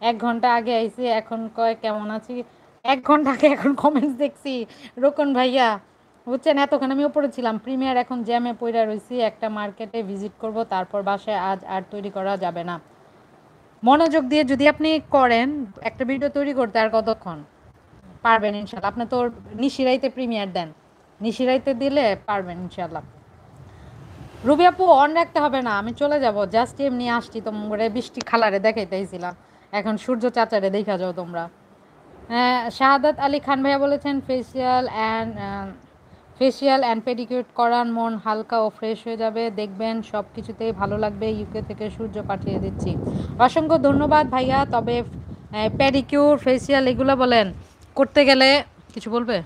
1 ঘন্টা আগে আইছি, এখন কয় কেমন আছি, 1 ঘন্টা আগে এখন কমেন্টস দেখছি। রোকন ভাইয়া, বুঝছেন? এতক্ষণ আমি উপরে ছিলাম, প্রিমিয়ার এখন জ্যামে পইরা রইছি, একটা মার্কেটে ভিজিট করব, তারপর বাসায়, আজ আর তৈরি করা যাবে না। মনোযোগ দিয়ে যদি আপনি করেন একটা ভিডিও তৈরি করতে আর কতক্ষণ পারবেন ইনশাল্লাহ। আপনি তো নিশিরাইতে প্রিমিয়ার দেন, নিশিরাইতে দিলে পারবেন ইনশাল্লাহ। রুবি আপু অন রাখতে হবে না, আমি চলে যাব, জাস্ট এমনি আসছি, তোমরা বৃষ্টি খালারে দেখাইতেছিলাম, এখন সূর্য চাচারে দেখা যাও তোমরা। হ্যাঁ শাহাদাত আলী খান ভাইয়া বলেছেন ফেসিয়াল অ্যান্ড পেডিকিউর করান মন হালকা ও ফ্রেশ হয়ে যাবে, দেখবেন সব কিছুতেই ভালো লাগবে। ইউকে থেকে সূর্য পাঠিয়ে দিচ্ছি, অসংখ্য ধন্যবাদ ভাইয়া। তবে পেডিকিউর ফেসিয়াল এগুলো বলেন করতে গেলে কিছু বলবে?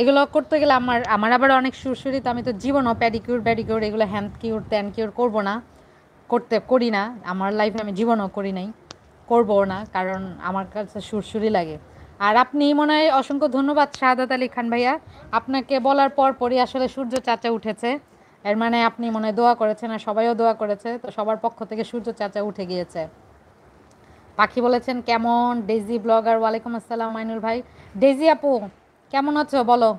এগুলো করতে গেলে আমার আমার আবার অনেক সুরসুরি, তো আমি তো জীবনও প্যাডিকিউর প্যাডিকিউর এগুলো হ্যান্ড কিউর ত্যান কিউর করবো না, করি না, আমার লাইফে আমি জীবনও করি নাই, করবো না, কারণ আমার কাছে সুরসুরি লাগে। আর আপনি মনে হয় অসংখ্য ধন্যবাদ শাহাদাত আলী খান ভাইয়া, আপনাকে বলার পর পরই আসলে সূর্য চাচা উঠেছে। এর মানে আপনি মনে হয় দোয়া করেছেন আর সবাইও দোয়া করেছে, তো সবার পক্ষ থেকে সূর্য চাচা উঠে গিয়েছে। পাখি বলেছেন কেমন, ডেজি ব্লগার ওয়ালাইকুম আসসালাম মাইনুল ভাই। ডেজি আপু কেমন আছো বলো।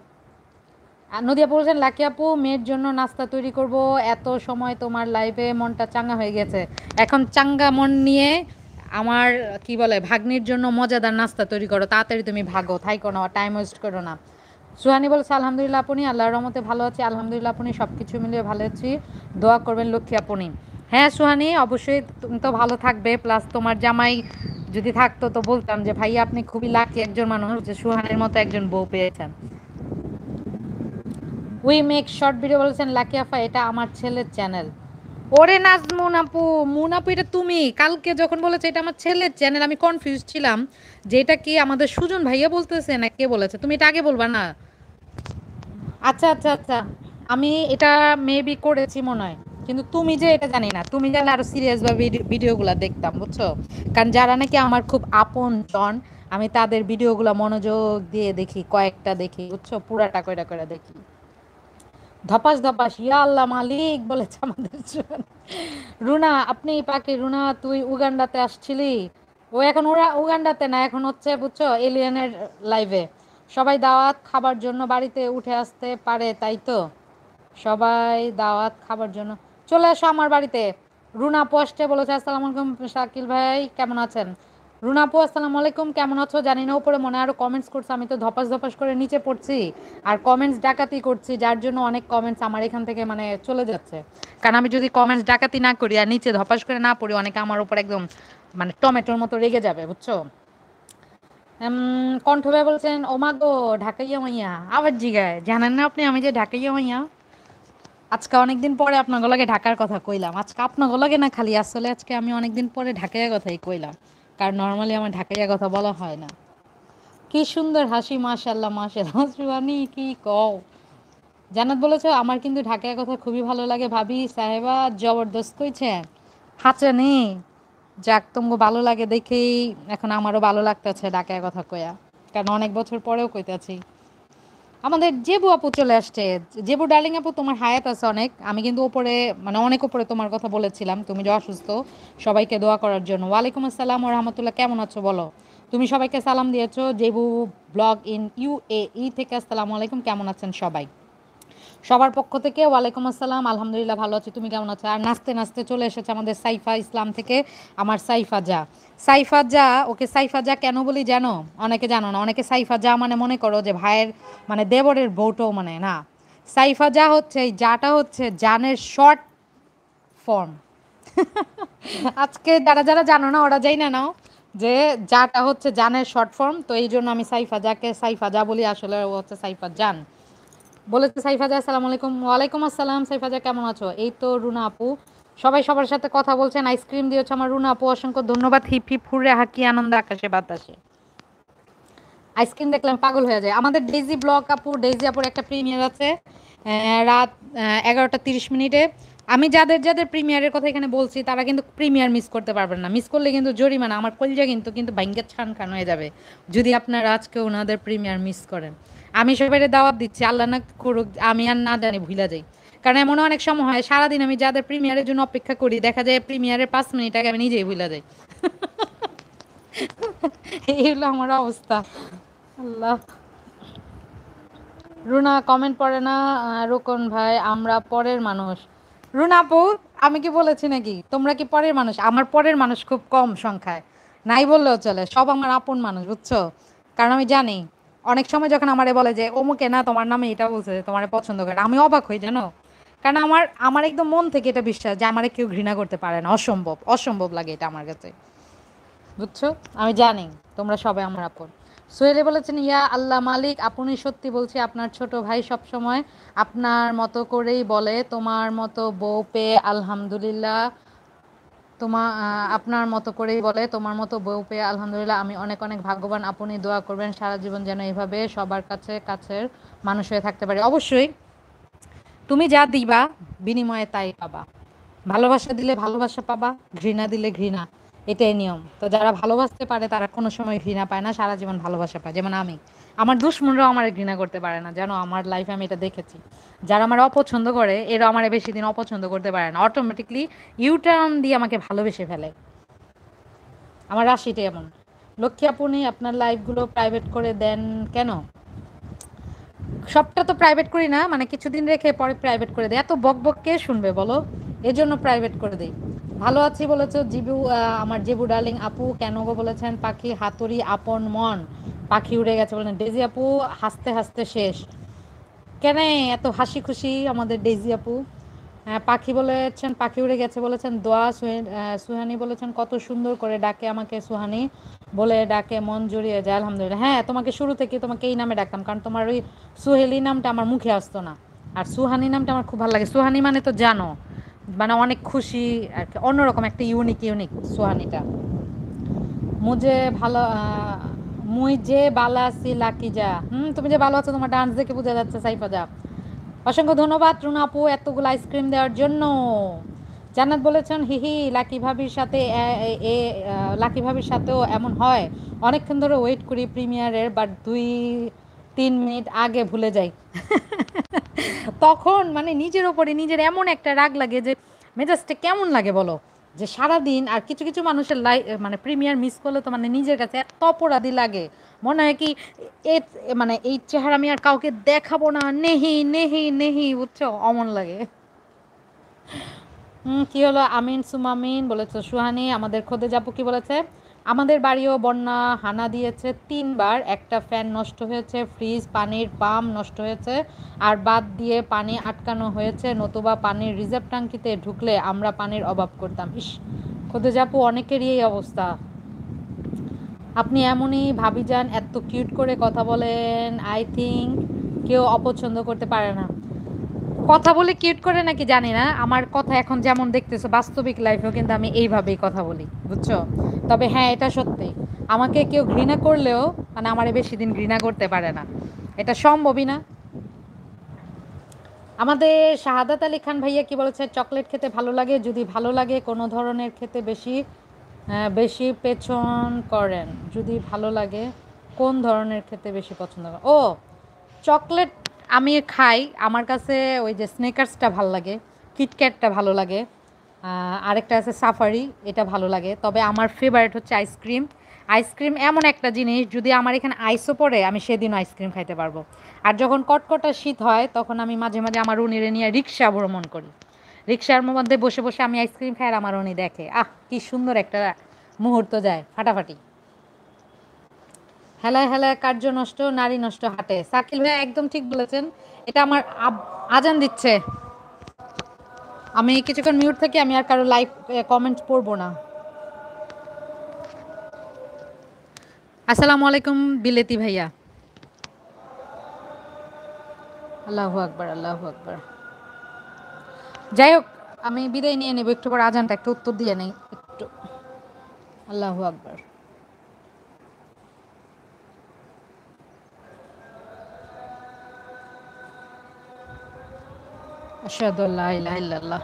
আর নদিয়া বলছেন লাকি আপু মেয়ের জন্য নাস্তা তৈরি করব, এত সময় তোমার লাইভে মনটা চাঙ্গা হয়ে গেছে, এখন চাঙ্গা মন নিয়ে আমার কি বলে ভাগ্নির জন্য মজাদার নাস্তা তৈরি করো, তাড়াতাড়ি তুমি ভাগো, থাইকো না, টাইম ওয়েস্ট করো না। সুহানি বলছে আলহামদুলিল্লাহ আপনি, আল্লাহর রহমতে ভালো আছি আলহামদুলিল্লাহ আপনি, সব কিছু মিলিয়ে ভালো আছি, দোয়া করবেন লক্ষ্মী আপনি। হ্যাঁ সুহানি অবশ্যই, তুমি তো ভালো থাকবে, প্লাস তোমার জামাই যদি থাকতো তো বলতাম যে ভাই আপনি খুবই লাকি একজন মানুষ যে সুহানের মতো একজন বউ পেয়েছেন। উই মেক শর্ট ভিডিও বলেছেন লাকি আফা, এটা আমার ছেলের চ্যানেল। ওরে নাজমুন আপু, মুন আপু এটা তুমি কালকে যখন বলেছে এটা আমার ছেলের চ্যানেল, আমি কনফিউজ ছিলাম যে এটা কি আমাদের সুজন ভাইয়া বলতেছে না কে বলেছে, তুমি এটা আগে বলবা না। আচ্ছা আচ্ছা আচ্ছা, আমি এটা মেবি করেছি মনে হয়, কিন্তু তুমি যে এটা জানি না, তুমি জানলে আরো সিরিয়াস ভাবে ভিডিওগুলো দেখতাম বুঝছো, কারণ যারা নাকি আমার খুব আপন জন আমি তাদের ভিডিওগুলো মনোযোগ দিয়ে দেখি, কয়েকটা দেখি বুঝছো, পুরাটা কয়টা করে দেখি। ধপাস ধপাস ইয়া আল্লাহ মালিক বলেছে আমাদের জন। রুনা আপনি পাখি, রুনা তুই উগান্ডাতে আসছিলি, ও এখন ওরা উগান্ডাতে না, এখন হচ্ছে বুঝছো এলিয়েনের লাইভে। সবাই দাওয়াত খাবার জন্য বাড়িতে উঠে আসতে পারে তাই তো, সবাই দাওয়াত খাবার জন্য চলে এসো আমার বাড়িতে। রুনা পোস্টে বলেছে আসসালামু আলাইকুম শাকিল ভাই কেমন আছেন। রুনা আপু আসসালামু আলাইকুম কেমন আছো, জানি না উপরে মনে হয় আরো কমেন্টস করছে, আমি তো ধপাস ধপাস করে নিচে পড়ছি আর কমেন্টস ডাকাতি করছি, যার জন্য অনেক কমেন্টস আমার এখান থেকে মানে চলে যাচ্ছে, কারণ আমি যদি কমেন্টস ডাকাতি না করি আর নিচে ধপাস করে না পড়ি অনেকে আমার উপর একদম মানে টমেটোর মতো রেগে যাবে বুঝছো। কণ্ঠ ভাই বলছেন ও মা গো ঢাকাইয়া মাইয়া, আবার জিগায় জানেন না আপনি আমি যে ঢাকাইয়া মাইয়া। আজকে অনেকদিন পরে আপনার লগে ঢাকার কথা কইলাম, আজকে আপনার লগে না খালি, আসলে আজকে আমি অনেকদিন পরে ঢাকাইয়া কথাই কইলাম, কারণ নর্মালি আমার ঢাকাইয়া কথা বলা হয় না। কি সুন্দর হাসি মাশাল্লাহ মাশাল্লাহ সুহানি কি কও। জান্নাত বলেছে আমার কিন্তু ঢাকাইয়া কথা খুবই ভালো লাগে ভাবি সাহেবা, জবরদস্ত কইছে হাঁচেনি। যাক তোমাকে ভালো লাগে দেখেই এখন আমারও ভালো লাগতেছে ঢাকাইয়া কথা কইয়া, কারণ অনেক বছর পরেও কইতাছি। আমাদের জেবু আপু চলে আসছে। জেবু ডার্লিং আপু তোমার হায়াত আছে অনেক, আমি কিন্তু ওপরে মানে অনেক উপরে তোমার কথা বলেছিলাম, তুমি যে অসুস্থ, সবাইকে দোয়া করার জন্য। ওয়ালাইকুম আসসালাম ও রহমতুল্লাহ কেমন আছো বলো। তুমি সবাইকে সালাম দিয়েছো, জেবু ব্লগ ইন ইউএই থেকে আসসালামু আলাইকুম, কেমন আছেন সবাই। সবার পক্ষ থেকে ওয়ালাইকুম আসসালাম, আলহামদুলিল্লাহ ভালো আছি, তুমি কেমন আছো। আর নাচতে নাচতে চলে এসেছে আমাদের সাইফা ইসলাম থেকে আমার সাইফা জা। সাইফা জা, ওকে সাইফা জা কেন বলি জানো, অনেকে জানো না, অনেকে সাইফা জা মানে মনে করো যে ভাইয়ের মানে দেবরের বউটো মানে না। সাইফা জা হচ্ছে এই জাটা হচ্ছে জানের শর্ট ফর্ম। আজকে যারা যারা জানো না ওরা যাই না নাও যে জাটা হচ্ছে জানের শর্ট ফর্ম, তো এই জন্য আমি সাইফা জাকে সাইফা জা বলি, আসলে ও হচ্ছে সাইফা জান। বলেছে সাইফাজা আসসালামু আলাইকুম, ওয়ালাইকুম আসসালাম সাইফাজা কেমন আছো। এই তো রুনা আপু, সবাই সবার সাথে কথা বলছেন, আইসক্রিম দিয়েছে আমার রুনা আপু, অসংখ্য ধন্যবাদ, হিপ হিপ হুররে হাকি আনন্দ আকাশে বাতাসে। আইসক্রিম দেখলাম পাগল হয়ে যায়। আমাদের ডেইজি ব্লগ আপু, ডেইজি আপুর একটা প্রিমিয়ার আছে রাত 11টা 30 মিনিটে। আমি যাদের যাদের প্রিমিয়ারের কথা এখানে বলছি তারা কিন্তু প্রিমিয়ার মিস করতে পারবেন না, মিস করলে কিন্তু জরিমানা, আমার কলজা কিন্তু কিন্তু ভাঙ্গা ছান খান হয়ে যাবে যদি আপনারা আজকে ওনাদের প্রিমিয়ার মিস করেন। আমি সবাই দাওয়াত দিচ্ছি, আল্লাহ না করুক আমি আর না জানি ভুলা যাই, কারণ এমন অনেক সময় হয় সারাদিন আমি যাদের প্রিমিয়ারের জন্য অপেক্ষা করি দেখা যায় প্রিমিয়ারের 5 মিনিট আগে আমি নিজেই ভুলা যাই। এই হলো আমার অবস্থা। আল্লাহ। রুনা কমেন্ট পড়ে না, রোকন ভাই আমরা পরের মানুষ। রুনা আপু আমি কি বলেছি নাকি তোমরা কি পরের মানুষ, আমার পরের মানুষ খুব কম সংখ্যায়, নাই বললেও চলে, সব আমার আপন মানুষ বুঝছো। কারণ আমি জানি অনেক সময় যখন আমারে বলে যে অমুকে না তোমার নামে এটা বলছে তোমার পছন্দ করে, আমি অবাক হই জানো, কারণ আমার আমার একদম মন থেকে এটা বিশ্বাস যে আমারে কেউ ঘৃণা করতে পারে না, অসম্ভব অসম্ভব লাগে এটা আমার কাছে বুঝছো। আমি জানি তোমরা সবাই আমার আপন। সোহেলি বলেছেন ইয়া আল্লাহ মালিক আপনি সত্যি বলছি আপনার ছোট ভাই সব সময় আপনার মতো করেই বলে তোমার মতো বউ পেয়ে আলহামদুলিল্লাহ, আপনার মতো করেই বলে তোমার মতো বউ পেয়ে আলহামদুলিল্লাহ, আমি অনেক অনেক ভাগ্যবান, আপনি দোয়া করবেন সারা জীবন যেন এইভাবে সবার কাছে কাছের মানুষ হয়ে থাকতে পারে। অবশ্যই তুমি যা দিবা বিনিময়ে তাই পাবা, ভালোবাসা দিলে ভালোবাসা পাবা, ঘৃণা দিলে ঘৃণা, এটাই নিয়ম। তো যারা ভালোবাসতে পারে তারা কোনো সময় ঘৃণা পায় না, সারা জীবন ভালোবাসা পায়। যেমন আমি, আমার দুশ্মনরাও আমার ঘৃণা করতে পারে না, জানো, আমার লাইফে আমি এটা দেখেছি। যারা আমার অপছন্দ করে এরা আমার বেশি দিন অপছন্দ করতে পারে না, অটোমেটিকলি ইউটার্ন দিয়ে আমাকে ভালোবেসে ফেলে। আমার রাশিটা এমন। লক্ষ্মী আপনি আপনার লাইফগুলো প্রাইভেট করে দেন কেন? সবটা তো প্রাইভেট করি না, মানে কিছুদিন রেখে পরে প্রাইভেট করে দেয়। এত বক বক কে শুনবে বলো? এজন্য প্রাইভেট করে দেই। ভালো আছি বলেছো জিবু, আমার জিবু ডার্লিং আপু। কেন গো বলেছেন পাখি হাতুড়ি আপন মন, পাখি উড়ে গেছে বলেন ডেজি আপু। হাসতে হাসতে শেষ। কেন এত হাসি খুশি আমাদের ডেজি আপু? হ্যাঁ, পাখি বলেছেন পাখি উড়ে গেছে বলেছেন দোয়া। সুহানি বলেছেন কত সুন্দর করে ডাকে আমাকে সুহানি বলে ডাকে, মন জুড়িয়ে যায় আলহামদুলিল্লাহ। হ্যাঁ, তোমাকে শুরু থেকে তোমাকে এই নামে ডাকতাম, কারণ তোমার ওই সুহেলি নামটা আমার মুখে আসতো না। আর সুহানি নামটা আমার খুব ভালো লাগে। সুহানি মানে তো জানো, মানে অনেক খুশি আর কি, অন্যরকম একটা ইউনিক ইউনিক সুহানিটা। মুঝে ভালো মুই যে ভালো আছি লাকি যা। তুমি যে ভালো আছো তোমার ডান্স দেখে বোঝা যাচ্ছে সাইফা যা। অসংখ্য ধন্যবাদ রুনা আপু এতগুলো আইসক্রিম দেওয়ার জন্য। জান্নাত বলেছেন হিহি লাকি ভাবির সাথে লাকি ভাবির সাথেও এমন হয়, অনেকক্ষণ ধরে ওয়েট করি প্রিমিয়ারের, বাট 2-3 মিনিট আগে ভুলে যাই। তখন মানে নিজের ওপরে নিজের এমন একটা রাগ লাগে যে মেজাজটা কেমন লাগে বলো, যে সারাদিন আর কিছু কিছু মানুষের মানে প্রিমিয়ার মিস করলে তো মানে নিজের কাছে এত অপরাধী লাগে, মনে হয় কি এ মানে এই চেহারা আমি আর কাউকে দেখাবো না, নেহি নেহি নেহি, বুঝছো, অমন লাগে। কি হলো আমিন সুমামিন বলেছে সুহানি। আমাদের খোদে যাপু কি বলেছে, আমাদের বাড়িও বন্যা হানা দিয়েছে 3বার, একটা ফ্যান নষ্ট হয়েছে, ফ্রিজ পানির পাম্প নষ্ট হয়েছে, আর বাদ দিয়ে পানি আটকানো হয়েছে, নতুবা পানির রিজার্ভ ট্যাঙ্কিতে ঢুকলে আমরা পানির অভাব করতাম। ইস, খোদে যাপু অনেকেরই এই অবস্থা। আপনি এমনই ভাবি যান, এত কিউট করে কথা বলেন, আই থিঙ্ক কেউ অপছন্দ করতে পারে না। কথা বলে কিউট করে নাকি জানি না, আমার কথা এখন যেমন দেখতেছো বাস্তবিক লাইফেও কিন্তু আমি এইভাবেই কথা বলি, বুঝছো। তবে হ্যাঁ, এটা সত্যি, আমাকে কেউ ঘৃণা করলেও মানে আমারে বেশি দিন ঘৃণা করতে পারে না, এটা সম্ভবই না। আমাদের শাহাদাত আলী খান ভাইয়া কি বলেছে, চকলেট খেতে ভালো লাগে, যদি ভালো লাগে কোনো ধরনের খেতে বেশি বেশি পেছন করেন, যদি ভালো লাগে কোন ধরনের খেতে বেশি পছন্দ করেন? ও, চকলেট আমি খাই, আমার কাছে ওই যে স্নেকার্সটা ভালো লাগে, কিটক্যাটটা ভালো লাগে, আরেকটা আছে সাফারি, এটা ভালো লাগে। তবে আমার ফেভারিট হচ্ছে আইসক্রিম। আইসক্রিম এমন একটা জিনিস, যদি আমার এখানে আইসও পড়ে আমি সেদিনও আইসক্রিম খাইতে পারবো। আর যখন কটকটা শীত হয় তখন আমি মাঝে মাঝে আমার উনিরে নিয়ে রিক্সা ভ্রমণ করি, রিক্সার মধ্যে বসে বসে আমি আইসক্রিম খাই আর আমার উনি দেখে, কি সুন্দর একটা মুহূর্ত যায় ফাটাফাটি। হেলায় হেলায় কার্য নষ্ট নারী নষ্ট হাটে, সাকিল ভাই একদম ঠিক বলেছেন। এটা আমার আজান দিচ্ছে, আমি কিছুক্ষণ মিউট থাকি, আমি আর কারো লাইভ কমেন্ট পড়বো না। আসসালামু আলাইকুম বিলেতি ভাইয়া। আল্লাহু আকবার আল্লাহু আকবার। যাই হোক, আমি বিদায় নিয়ে নেব, একটু পর আজানটা একটু উত্তর দিয়ে নেই একটু। আল্লাহু আকবার। আশহাদু আল্লা ইলাহা ইল্লাল্লাহ।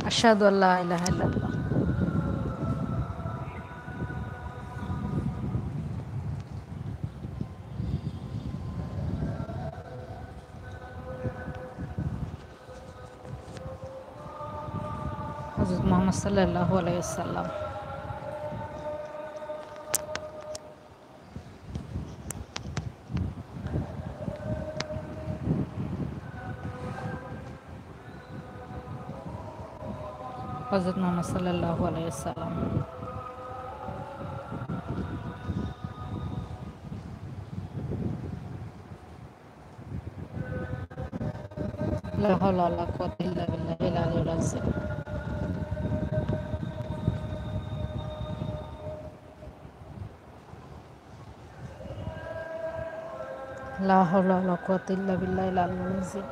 আশহাদু আল্লা ইলাহা ইল্লাল্লাহ। হযরত মুহাম্মদ সাল্লাল্লাহু আলাইহি ওয়াসাল্লাম। হযরত মুহাম্মদ সাল্লাল্লাহু আলাইহি ওয়াসাল্লাম। লা হাওলা ওয়ালা কুওয়াতা ইল্লা বিল্লাহিল আলিয়্যিল আযীম। লা হাওলা ওয়ালা কুওয়াতা ইল্লা বিল্লাহিল আলিয়্যিল আযীম।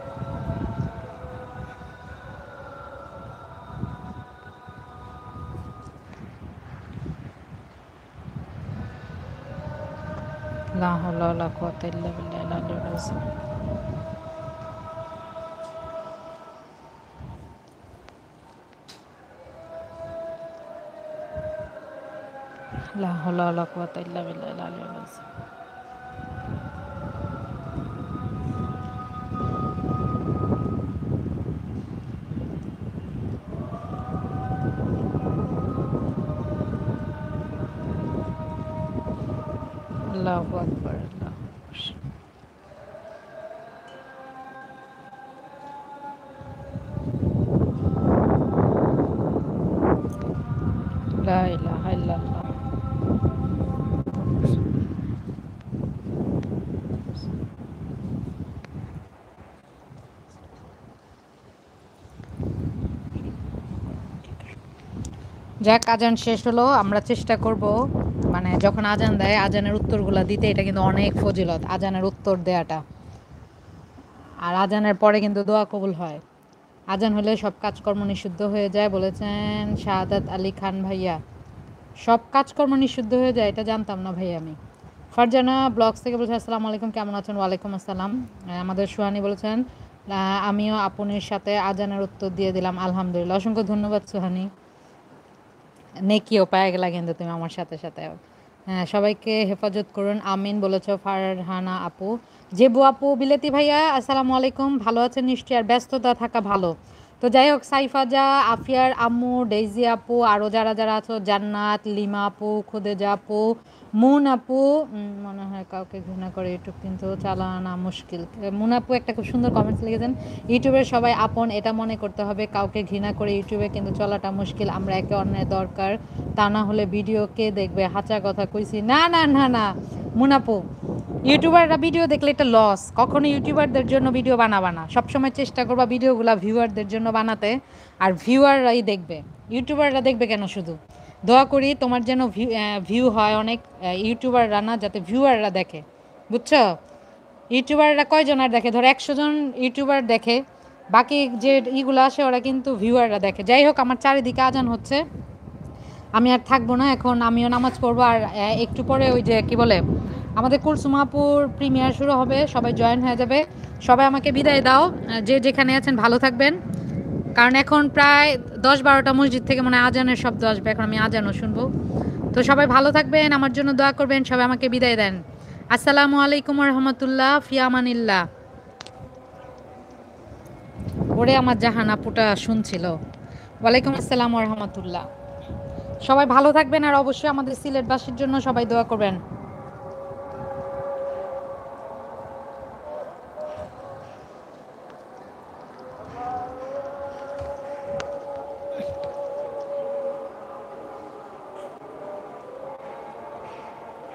লা হাওলা ওয়ালা কুওয়াতা ইল্লা বিল্লাহিল আলিয়্যিল আযীম। লা হাওলা ওয়ালা কুওয়াতা ইল্লা বিল্লাহিল আলিয়্যিল আযীম। আল্লাহু আকবার, আল্লাহু আকবার। লা ইলাহা ইল্লাল্লাহ। যাক, আজান শেষ হলো। আমরা চেষ্টা করব মানে যখন আজান দেয় আজানের উত্তরগুলা দিতে। এটা কিন্তু অনেক ফজিলত আজানের উত্তর দেয়াটা। আর আজানের পরে কিন্তু দোয়া কবুল হয়। আজান হলে সব কাজকর্ম নিষিদ্ধ হয়ে যায় বলেছেন শাহাদাত আলী খান ভাইয়া। সব কাজকর্ম নিষিদ্ধ হয়ে যায়, এটা জানতাম না ভাই আমি। ফারজানা ব্লগস থেকে বলছেন আসসালামু আলাইকুম, কেমন আছেন? ওয়ালাইকুম আসসালাম। আমাদের সুহানি বলেছেন আমিও আপনের সাথে আজানের উত্তর দিয়ে দিলাম আলহামদুলিল্লাহ। অসংখ্য ধন্যবাদ সুহানি। নেকিও পায়ে গেলা কিন্তু তুমি আমার সাথে সাথে। হ্যাঁ, সবাইকে হেফাজত করুন আমিন বলেছ ফারহানা আপু। জেবু আপু বিলেতি ভাইয়া আসসালামু আলাইকুম, ভালো আছেন নিশ্চয়ই? আর ব্যস্ততা থাকা ভালো। তো যাই হোক, সাইফাজা, আফিয়ার আম্মু, ডেইজি আপু, আরও যারা যারা আছো, জান্নাত, লিমা আপু, খুদেজা আপু, মুন আপু, মনে হয় কাউকে ঘৃণা করে ইউটিউব কিন্তু চালানা মুশকিল। মুন আপু একটা খুব সুন্দর কমেন্টস লিখেছেন, ইউটিউবের সবাই আপন এটা মনে করতে হবে, কাউকে ঘৃণা করে ইউটিউবে কিন্তু চলাটা মুশকিল। আমরা একে অন্যের দরকার, তা না হলে ভিডিও কে দেখবে? হাঁচা কথা কইছি। না না না না মুন আপু, ইউটিউবাররা ভিডিও দেখলে এটা লস। কখনো ইউটিউবারদের জন্য ভিডিও বানাবা না। সবসময় চেষ্টা করবা ভিডিওগুলো ভিউয়ারদের জন্য বানাতে, আর ভিউয়াররাই দেখবে, ইউটিউবাররা দেখবে কেন শুধু? দোয়া করি তোমার যেন ভিউ হয় অনেক, ইউটিউবাররা না, যাতে ভিউয়াররা দেখে, বুঝছো? ইউটিউবাররা কয়জন আর দেখে? ধরো 100 জন ইউটিউবার দেখে, বাকি যে ইগুলো আসে ওরা কিন্তু ভিউয়াররা দেখে। যাই হোক, আমার চারিদিকে আজান হচ্ছে, আমি আর থাকবো না এখন, আমিও নামাজ পড়বো। আর একটু পরে ওই যে কি বলে আমাদের কুলসুমাপুর প্রিমিয়ার শুরু হবে, সবাই জয়েন হয়ে যাবে। সবাই আমাকে বিদায় দাও, যে যেখানে আছেন ভালো থাকবেন। কারণ এখন প্রায় 10-12টা মসজিদ থেকে মানে আজানের শব্দ আসবে, এখন আমি আজানও শুনবো। তো সবাই ভালো থাকবেন, আমার জন্য দোয়া করবেন, সবাই আমাকে বিদায় দেন। আসসালামু আলাইকুম রহমতুল্লাহ, ফিয়ামানিল্লাহ। ওরে আমার জাহান আপুটা শুনছিল। ওয়ালাইকুম আসসালাম রহমতুল্লাহ। সবাই ভালো থাকবেন, আর অবশ্যই আমাদের সিলেটবাসীর জন্য সবাই দোয়া করবেন।